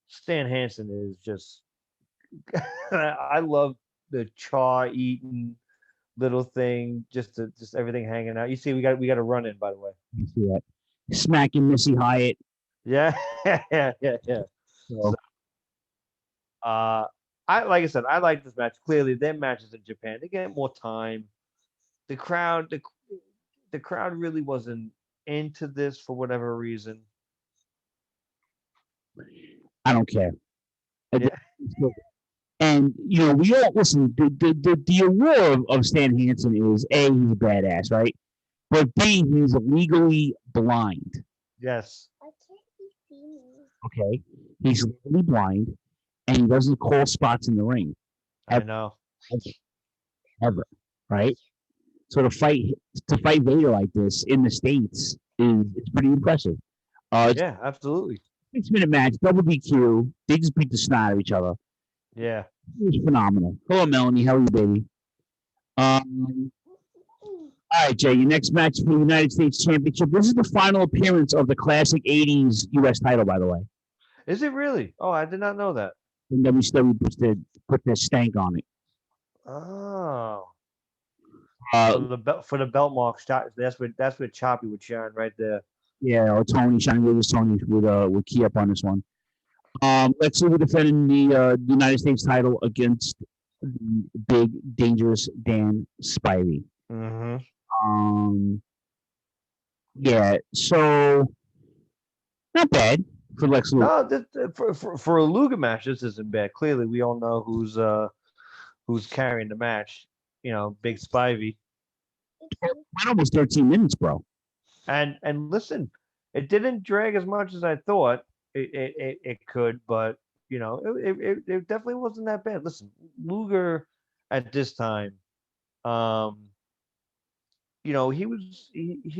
Stan Hansen is just I love the chaw eating little thing, just everything hanging out. You see, we got a run in, by the way. You see that? Smacking Missy Hyatt. Yeah, yeah. So, like I said, I like this match. Clearly, their matches in Japan, they get more time. The crowd really wasn't into this for whatever reason. I don't care. Yeah. And we all listen. The allure of Stan Hansen is A, he's a badass, right? But B, he's legally blind. Yes. Okay, he's legally blind, and he doesn't call spots in the ring. I know. Ever, right? So to fight Vader like this in the States it's pretty impressive. Yeah, absolutely. 6-minute match, double DQ. They just beat the snot out of each other. Yeah. It was phenomenal. Hello, Melanie. How are you, baby? All right, Jay. Your next match for the United States Championship. This is the final appearance of the classic '80s U.S. title, by the way. Is it really? Oh, I did not know that. And WCW put their stank on it. Oh. For the belt marks, that's where Choppy would shine right there. Yeah, or Tony shining with Tony would key up on this one. Let's see who defending the United States title against the big dangerous Dan Spivey. Mm-hmm. Yeah, so not bad for Lex Luger. No, for a Luger match, this isn't bad. Clearly, we all know who's carrying the match. Big Spivey. Went almost 13 minutes, bro. And listen, it didn't drag as much as I thought it could, but it definitely wasn't that bad. Listen, Luger at this time, he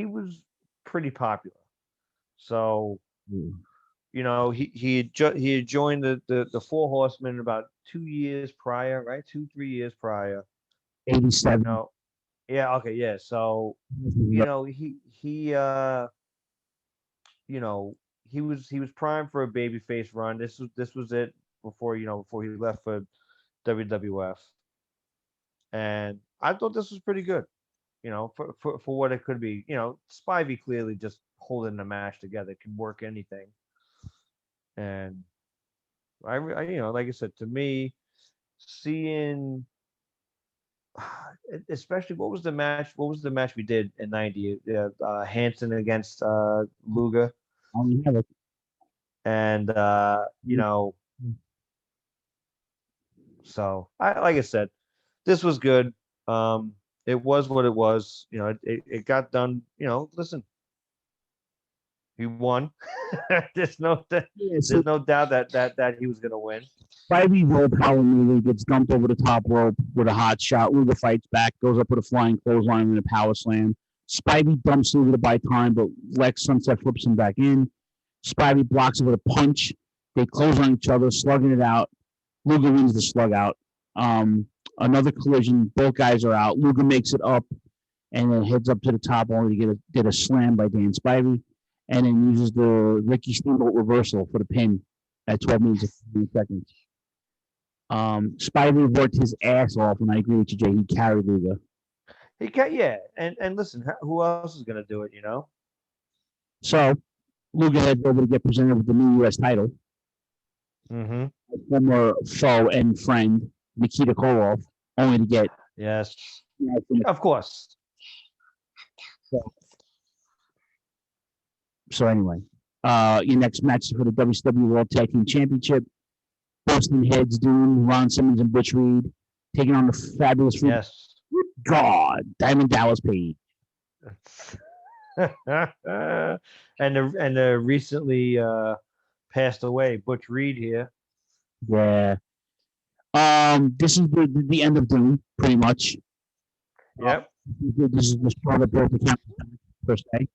was pretty popular. So, he had joined the Four Horsemen about 2 years prior, right? 2-3 years prior. 87. Yeah. Okay. Yeah. So, he was primed for a babyface run. This was it before he left for WWF, and I thought this was pretty good. For what it could be. Spivey clearly just holding the match together can work anything, and I like I said, to me, seeing. Especially, what was the match we did in '90? Hansen against Luger. And so like I said, this was good. It was what it was. It got done. Listen, he won. There's no doubt that he was gonna win. Spivey rope power move, gets dumped over the top rope with a hot shot. Luger fights back, goes up with a flying clothesline and a power slam. Spivey dumps Luger to buy time, but Lex Sunset flips him back in. Spivey blocks it with a punch. They close on each other, slugging it out. Luger wins the slug out. Another collision. Both guys are out. Luger makes it up and then heads up to the top only to get a slam by Dan Spivey, and then uses the Ricky Steamboat reversal for the pin at 12 minutes and 15 seconds. Spivey worked his ass off, and I agree with you, Jay. He carried Luger. And listen, who else is gonna do it? So Luger heads over to get presented with the new U.S. title. Mm-hmm. Former foe and friend Nikita Koloff, only to get Yes, of course. So anyway, your next match is for the WCW World Tag Team Championship. Boston Heads Doom, Ron Simmons and Butch Reed taking on the fabulous Yes. God, Diamond Dallas Page. and the recently passed away Butch Reed here. Yeah. This is the end of Doom, pretty much. Yep. This is the straw that broke the camel's per se.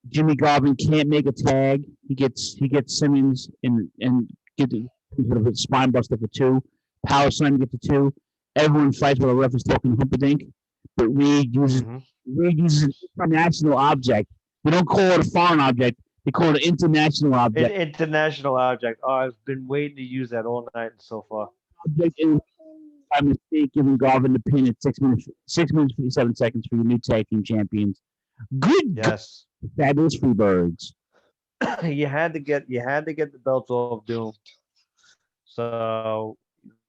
Jimmy Garvin can't make a tag. He gets Simmons and get the sort of a spine buster for 2. Power Slam get the 2. Everyone fights while the ref is talking humperdink. But Reed uses an international object. We don't call it a foreign object. They call it an international object. International object. Oh, I've been waiting to use that all night so far. Object is by mistake giving Garvin the pin at 6 minutes 57 seconds for your new tag team champions. Good. Yes. Fabulous Freebirds. you had to get the belts off Doom. So,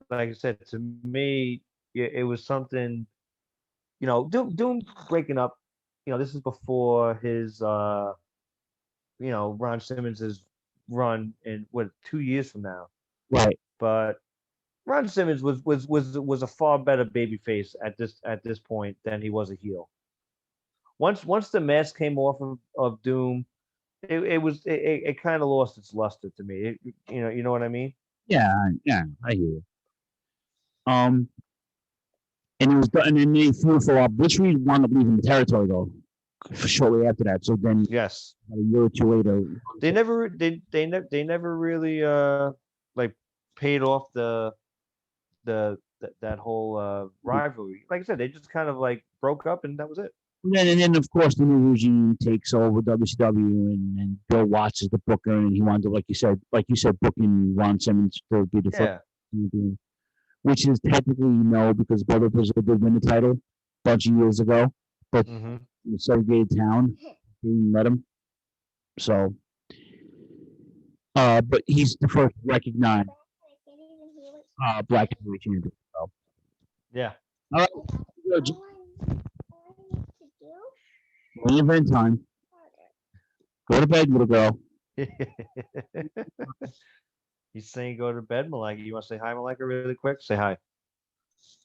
like I said, to me, it was something. Doom breaking up. This is before his Ron Simmons' run in 2 years from now. Right. But Ron Simmons was a far better babyface at this point than he was a heel. Once the mask came off of Doom, it kind of lost its luster to me. You know what I mean? Yeah, I hear you. And it was done, and then they flew for a while. Butch Reed wound up leaving the territory though, shortly after that. So then, yes, a year or 2 later, they never really like paid off that whole rivalry. Like I said, they just kind of like broke up, and that was it. And then of course the new regime takes over WCW, and Bill Watts is the booker, and he wanted to, like you said, booking Ron Simmons to be the first champion, which is technically no, because Brother Brazil did win the title a bunch of years ago, but in a segregated town, they didn't let him. So, but he's the first recognized black heavyweight champion. So. Yeah. All right. Main event time. Go to bed, little girl. He's saying go to bed, Malika. You want to say hi, Malika, really quick? Say hi.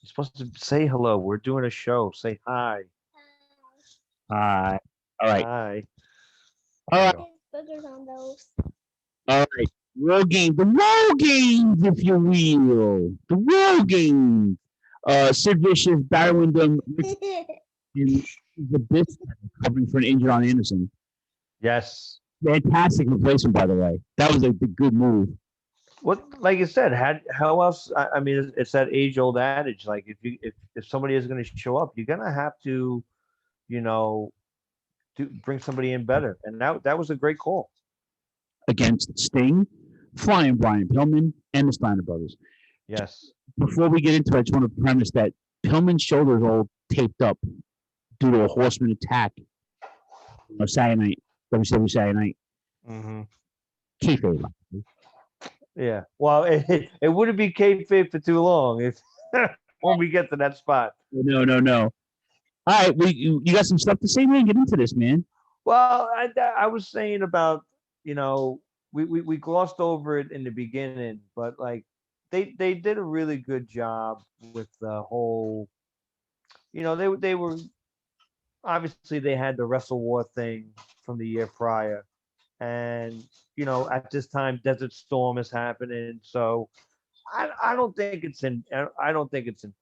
You're supposed to say hello. We're doing a show. Say hi. Hi. All right. Hi. All right. All right. Roll game. The roll games, if you will. The roll games. Sid Vicious, Barry Windham, and the bits covering for an injured on Anderson. Yes. Fantastic replacement, by the way. That was a good move. What, like you said, how else? I mean, it's that age-old adage. Like, if somebody is going to show up, you're going to have to, bring somebody in better. And that was a great call. Against Sting, Flying Brian Pillman, and the Steiner brothers. Yes. Before we get into it, I just want to premise that Pillman's shoulders all taped up due to a Horseman attack on Saturday night, WCW Saturday night. Mm-hmm. Kayfabe. Yeah. Well, it wouldn't be kayfabe for too long if when we get to that spot. No. All right, you got some stuff to say, man? Get into this, man. Well, I was saying about, we glossed over it in the beginning, but like they did a really good job with the whole, they were obviously they had the Wrestle War thing from the year prior. And, at this time, Desert Storm is happening. So I don't think it's in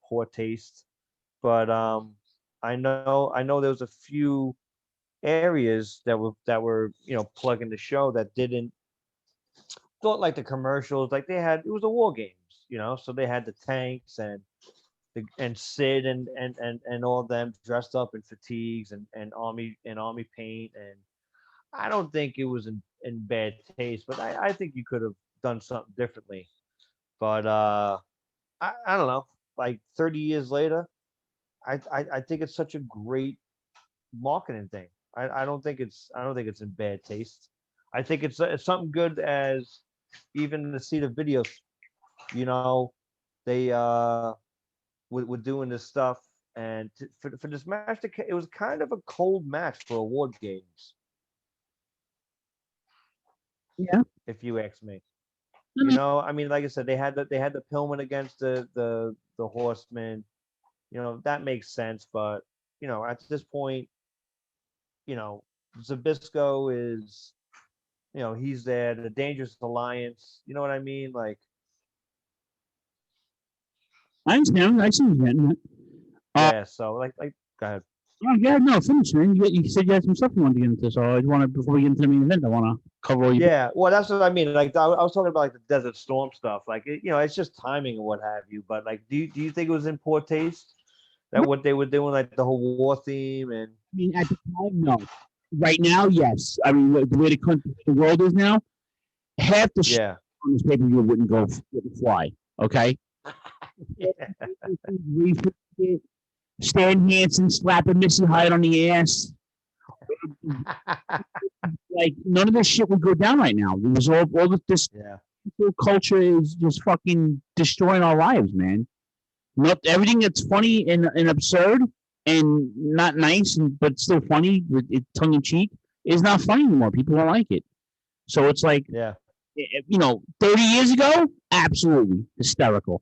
poor taste, but I know there was a few areas that were plugging the show that don't like the commercials. Like it was a War Games, so they had the tanks and Sid and all of them dressed up in fatigues and army paint, and I don't think it was in bad taste, but I think you could have done something differently. But I don't know. Like 30 years later, I think it's such a great marketing thing. I don't think it's in bad taste. I think it's something good as even to see the videos. You know, they were doing this stuff, and for this match, it was kind of a cold match for award games. Yeah. If you ask me. You know, I mean, like I said, they had the Pillman against the Horsemen. You know, that makes sense, but you know, at this point, you know, Zabisco is, you know, he's there, the Dangerous Alliance. You know what I mean? Like, I understand. I see you getting that. yeah. So, like, go ahead. Oh, yeah, no, finish, man. You said you had some stuff you wanted to get into, so I want to, before we get into the main event, I want to cover all your. Yeah, well, that's what I mean. Like, I was talking about like the Desert Storm stuff. Like, you know, it's just timing and what have you. But like, do you think it was in poor taste that what they were doing, like the whole war theme and? I mean, at the time, no. Right now, yes. I mean, the way the world is now, half the shit on this pay-per-view wouldn't fly. Okay. Stan Hansen slapping Missy Hyatt on the ass. Like, none of this shit would go down right now. It was all this culture is just fucking destroying our lives, man. Not everything that's funny and absurd and not nice, but still funny, tongue in cheek, is not funny anymore. People don't like it. So it's like, you know, 30 years ago, absolutely hysterical.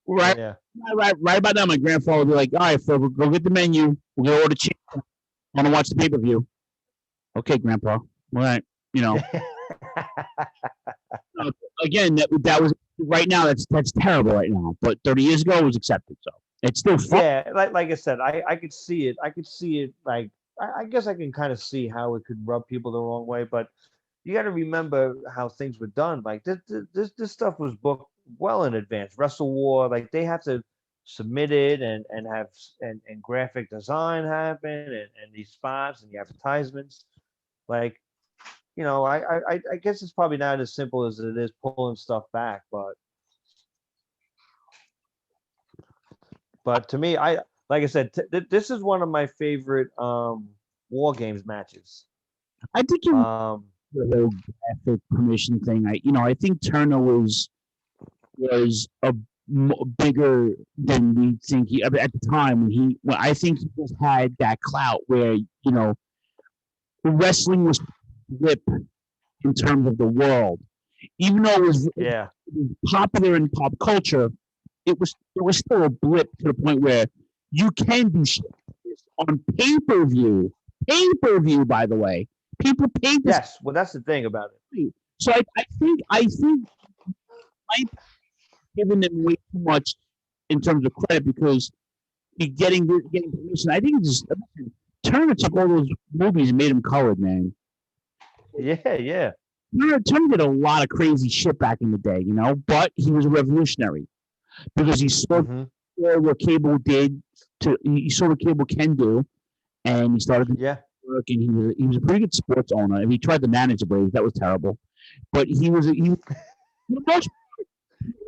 Right about now, my grandfather would be like, all right, Phil, go get the menu. We're going to order chicken. I want to watch the pay-per-view. Okay, Grandpa. All right. You know. Again, that was right now. That's terrible right now. But 30 years ago, it was accepted. So it's still fun. Yeah, like I said, I could see it. I could see it. Like, I guess I can kind of see how it could rub people the wrong way. But you got to remember how things were done. Like this stuff was booked well in advance. Wrestle War, like they have to submit it and have and graphic design happen and these spots and the advertisements. Like, you know, I guess it's probably not as simple as it is pulling stuff back, but to me, like I said, this is one of my favorite War Games matches. I think the whole graphic permission thing. I think Turner was a bigger than we think he at the time when I think he just had that clout where, you know, wrestling was flip in terms of the world, even though it was popular in pop culture. It was still a blip to the point where you can do shit on pay-per-view. Pay-per-view, by the way, people pay this. Yes, well, that's the thing about it. So I think I'm giving them way too much in terms of credit because getting permission. I think it's just Turner took all those movies and made them colored, man. Yeah. Turner did a lot of crazy shit back in the day, you know, but he was a revolutionary because he saw what cable did. He saw what cable can do, and he started to work. And he was a pretty good sports owner. And he tried to manage the Braves. That was terrible, but he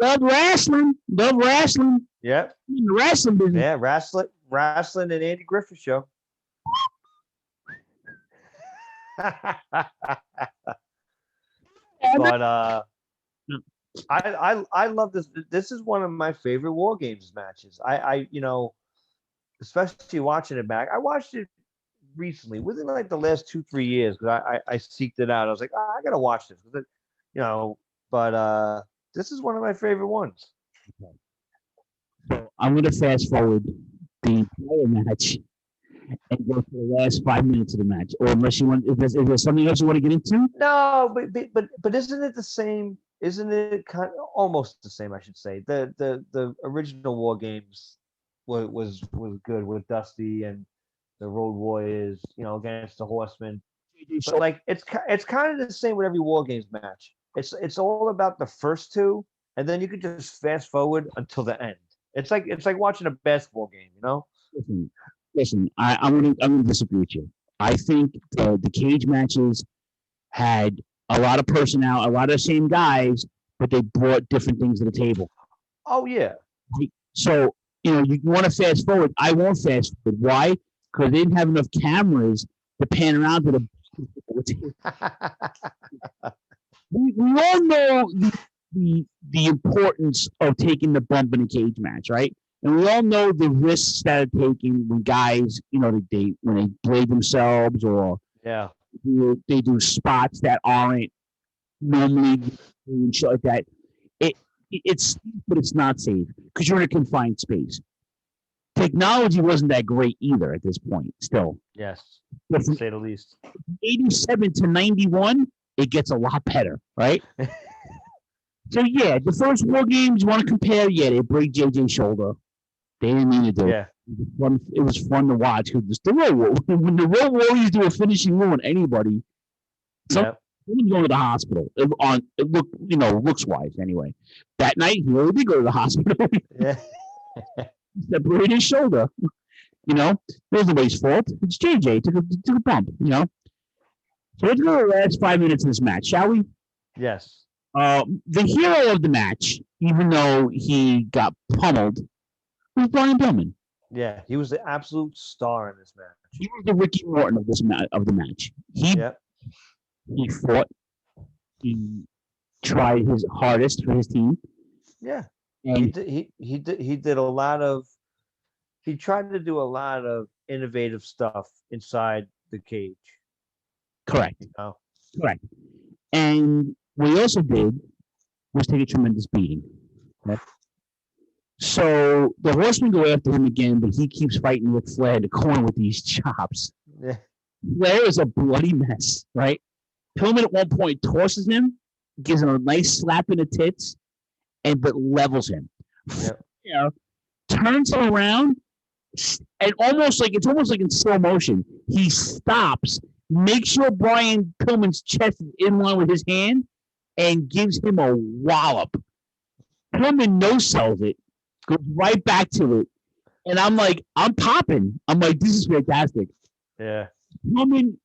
loved wrestling. Yeah. The wrestling business. Yeah, wrestling and Andy Griffith show. But I love this. This is one of my favorite War Games matches. I you know, especially watching it back. I watched it recently, within like the last 2-3 years, because I seeked it out. I was like, I gotta watch this, you know. But this is one of my favorite ones. So I'm gonna fast forward the entire match and go to the last 5 minutes of the match, or unless you want, if there's something else you want to get into. No, but isn't it the same? Isn't it kind of almost the same? I should say the original War Games was good with Dusty and the Road Warriors, you know, against the Horsemen. But like it's kind of the same with every War Games match. It's all about the first two, and then you can just fast forward until the end. It's like watching a basketball game, you know. Listen, I'm gonna disagree with you. I think the cage matches had a lot of personnel, a lot of the same guys, but they brought different things to the table. Oh yeah. So, you know, you want to fast forward. I won't fast forward. Why? Because they didn't have enough cameras to pan around to the. We all know the importance of taking the bump in a cage match, right? And we all know the risks that are taken when guys, when they blade themselves or they do spots that aren't normally and shit like that. It's but it's not safe because you're in a confined space. Technology wasn't that great either at this point. Still, Yes, but to say the least. 87 to 91, it gets a lot better, right? So yeah, the first War Games you want to compare? Yeah, they break JJ's shoulder. They didn't mean to do it. It was fun to watch because the when the Road Warriors do a finishing move on anybody, someone's going to the hospital. Looks wise anyway. That night he really did go to the hospital. Yeah. Separated his shoulder. It was nobody's fault. It's JJ. Took a bump. So let's go to the last 5 minutes of this match, shall we? Yes. The hero of the match, even though he got pummeled, was Brian Pillman. Yeah, he was the absolute star in this match. He was the Ricky Morton of the match. He fought. He tried his hardest for his team. Yeah, and he did a lot of. He tried to do a lot of innovative stuff inside the cage. Correct. Correct. And what he also did was take a tremendous beating. Okay? So the Horsemen go after him again, but he keeps fighting Ric Flair in the corner with these chops. Yeah. Flair is a bloody mess, right? Pillman at one point tosses him, gives him a nice slap in the tits, but levels him. Flair turns him around, and it's almost like in slow motion. He stops, makes sure Brian Pillman's chest is in line with his hand, and gives him a wallop. Pillman no-sells it, goes right back to it, and I'm like, I'm popping. I'm like, this is fantastic. Yeah. Pillman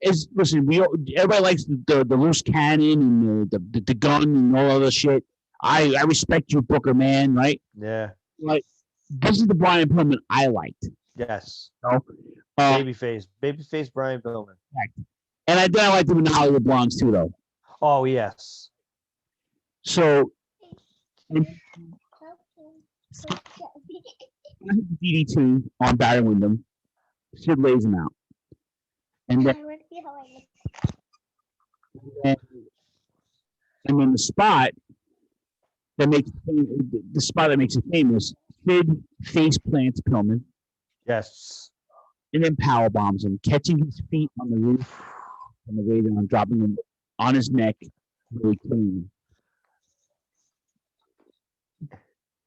everybody likes the loose cannon and the gun and all other shit. I respect you, Booker, man, right? Yeah. Like, this is the Brian Pillman I liked. Yes. Babyface Brian Pillman. And I liked him in the Hollywood Blondes too, though. Oh yes. So DDT on Barry Windham. Sid lays him out. And then the spot that makes it famous, Sid face plants Pillman. Yes. And then power bombs him, catching his feet on the roof on the way down, dropping him on his neck, really clean.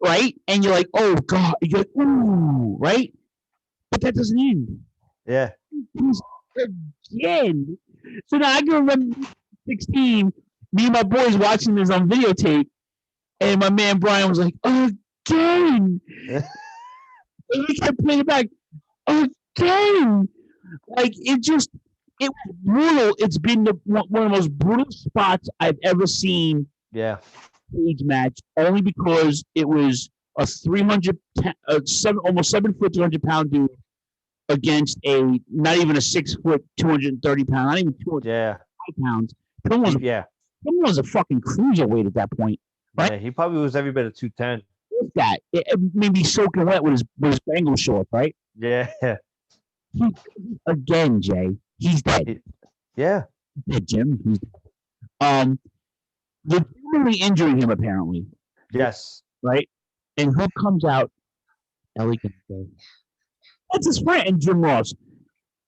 Right? And you're like, oh God, you're like, ooh, right? But that doesn't end. Yeah. Again. So now I can remember 16, me and my boys watching this on videotape, and my man Brian was like, again. And we kept playing it back. Again. Like, it was brutal. It's been one of the most brutal spots I've ever seen. Yeah. Cage match, only because it was a almost 7 foot, 200-pound dude against not even a 6 foot, 230 pound, not even 205 pounds. Pillman was a fucking cruiserweight at that point, right? Yeah, he probably was every bit of 210. With that, it maybe soaking wet with his Bengal shorts, right? Yeah. Again, Jay, he's dead. Yeah. He's dead, Jim. He's dead. They're permanently injuring him, apparently. Yes. Right? And who comes out? Ellie can say, that's his friend. And Jim Ross,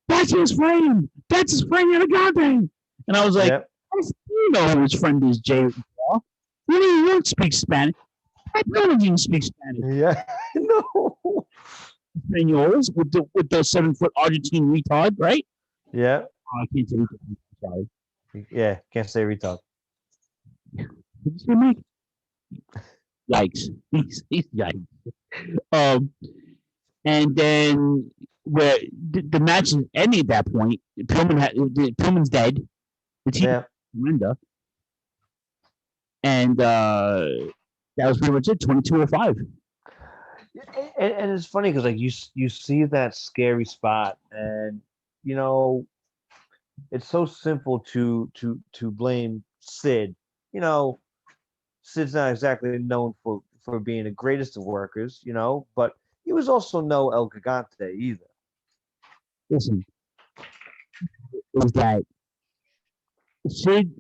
that's his friend. That's his friend in the goddamn. And I was like, you know who his friend is, Jay. You don't speak Spanish. I don't even speak Spanish. Yeah. No. Spaniels with those 7 foot Argentine retard, right? Yeah. Oh, I can't say retard. Sorry. Yeah, can't say retard. Did you say Mike? Yikes. He's yikes. And then where the match is ending at that point, Pillman's dead. The team surrender. And that was pretty much it, 22:05. And it's funny because like you see that scary spot, and it's so simple to blame Sid. Sid's not exactly known for being the greatest of workers, you know, but he was also no El Gigante either. Listen, is that Sid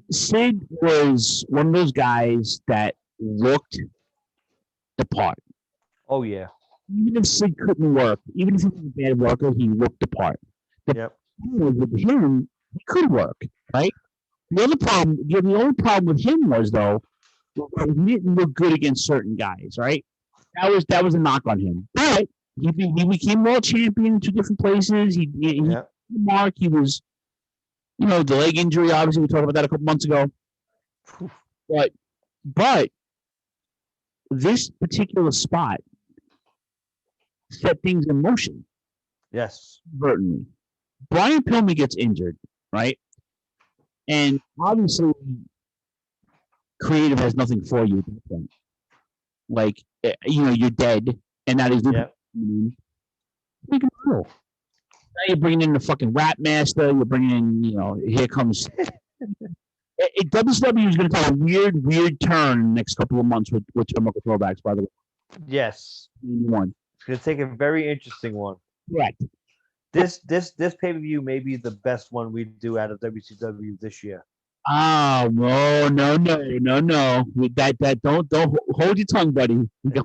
was one of those guys that looked the part. Oh yeah. Even if Sid couldn't work, even if he was a bad worker, he looked the part. Yep. With him, he could work, right? The only problem with him was though, he didn't look good against certain guys, right? That was a knock on him. But he became world champion in 2 different places. He mark. He was, the leg injury. Obviously, we talked about that a couple months ago. But this particular spot set things in motion. Yes. Certainly. Brian Pillman gets injured, right? And obviously, creative has nothing for you at that point. Like, you're dead, and that is the now you're bringing in the fucking rap master. You're bringing in, here comes. WCW is going to take a weird turn in the next couple of months with Turnbuckle Throwbacks, by the way. Yes. One. It's going to take a very interesting one. Correct. This pay-per-view may be the best one we do out of WCW this year. Oh no! That don't hold your tongue, buddy. We got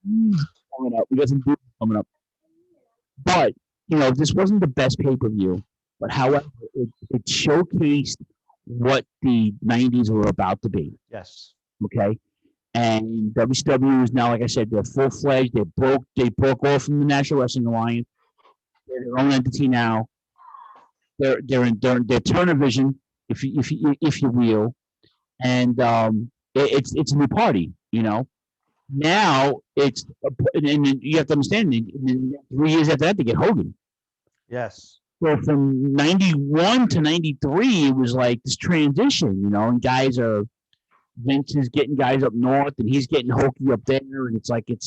coming up. We got some dudes coming up. But this wasn't the best pay-per-view. But however, it showcased what the '90s were about to be. Yes. Okay. And WCW is now, like I said, they're full-fledged. They broke off from the National Wrestling Alliance. They're their own entity now. They're Turnervision, if you will, and it's a new party. Now it's and you have to understand. 3 years after that, they get Hogan. Yes. So from '91 to '93, it was like this transition, and guys are. Vince is getting guys up north, and he's getting hokey up there, and it's like it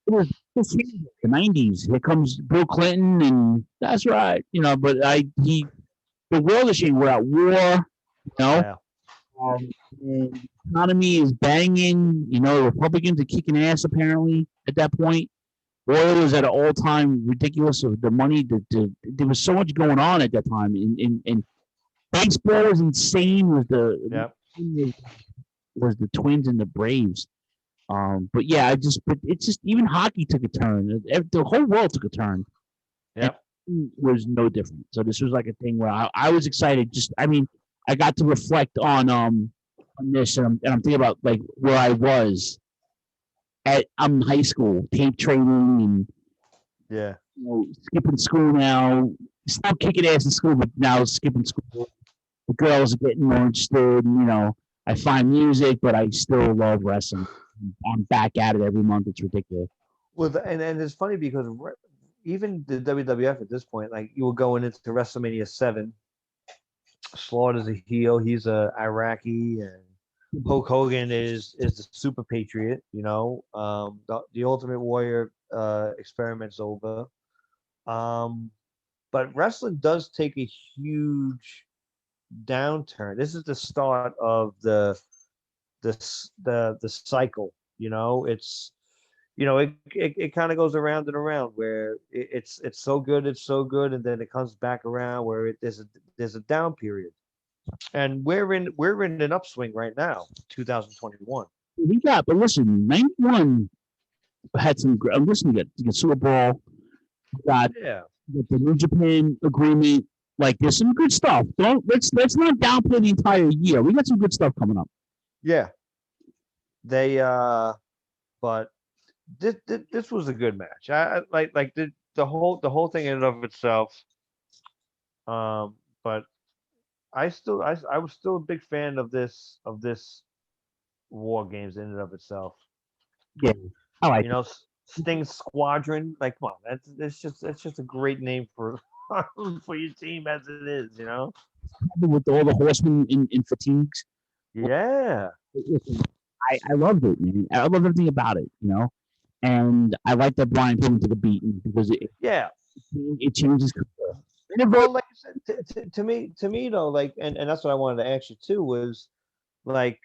was the '90s. Here comes Bill Clinton, and that's right, But the world is changing. We're at war, Yeah. And the economy is banging. Republicans are kicking ass apparently at that point. Oil was at an all-time ridiculous of the money. There was so much going on at that time, and baseball was insane. Was the Twins and the Braves. But yeah, it's just even hockey took a turn. The whole world took a turn. Yeah, was no different. So this was like a thing where I was excited. I got to reflect on this, and I'm thinking about like where I was I'm in high school, tape training, and skipping school now. Still kicking ass in school, but now skipping school. The girls are getting more interested. I find music, but I still love wrestling. I'm back at it every month. It's ridiculous. Well, and it's funny because even the WWF at this point, like you were going into WrestleMania 7, Slaughter's a heel. He's a Iraqi, and Hulk Hogan is the super patriot. The Ultimate Warrior experiment's over. But wrestling does take a huge downturn. This is the start of the cycle. It's it kind of goes around and around where it's so good, and then it comes back around where there's a down period, and we're in an upswing right now, 2021. But listen, '91 had some. I'm listening to get Super Bowl. Got the New Japan agreement. Like there's some good stuff. Let's not downplay the entire year. We got some good stuff coming up. Yeah. But this was a good match. I like the whole thing in and of itself. But I was still a big fan of this War Games in and of itself. Yeah, I like Sting Squadron. Like, come on, that's just a great name for your team as it is. With all the horsemen in fatigues. Yeah. I loved it, man. I loved everything about it, And I like that Brian Pillman took a beating because it changes. Well, like I said, to me though, like, and that's what I wanted to ask you too was, like,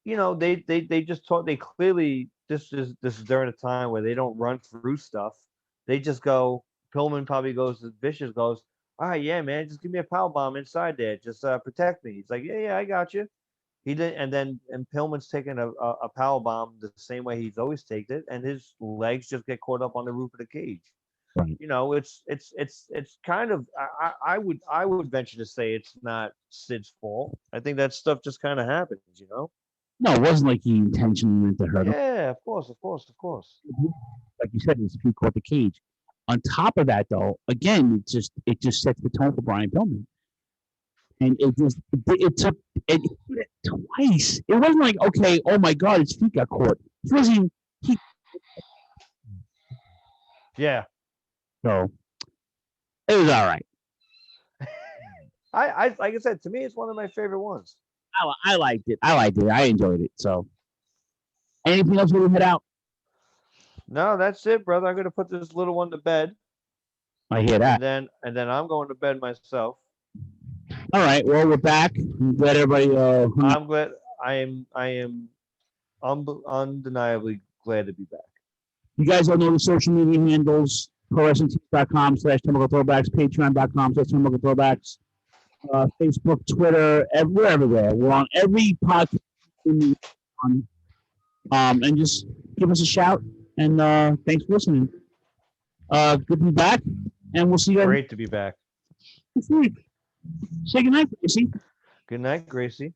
they just taught. They clearly this is during a time where they don't run through stuff. They just go. Pillman probably goes. Vicious goes. All right, yeah, man, just give me a power bomb inside there. Just protect me. He's like, yeah, I got you. He did, and Pillman's taking a power bomb the same way he's always taken it, and his legs just get caught up on the roof of the cage. Right. It's kind of I would venture to say it's not Sid's fault. I think that stuff just kind of happens, No, it wasn't like he intentionally meant to hurt him. Yeah, of course. Like you said, his feet caught the cage. On top of that, though, again, it just sets the tone for Brian Pillman. And it took it twice. It wasn't like, okay, oh my God, his feet got caught. He wasn't. Yeah. So it was all right. I like I said, to me, it's one of my favorite ones. I liked it. I enjoyed it. So, anything else we head out? No, that's it, brother. I'm gonna put this little one to bed. I hear that. And then I'm going to bed myself. All right. Well, we're back. I'm glad everybody. I'm glad. I am undeniably glad to be back. You guys all know the social media handles: ProWrestlingTees.com/Turnbuckle Throwbacks, Patreon.com/Turnbuckle Throwbacks, Facebook, Twitter, we're everywhere. We're on every podcast. And just give us a shout. And thanks for listening. Good to be back, and we'll see you guys. Great to be back. Say good night, Gracie. Good night, Gracie.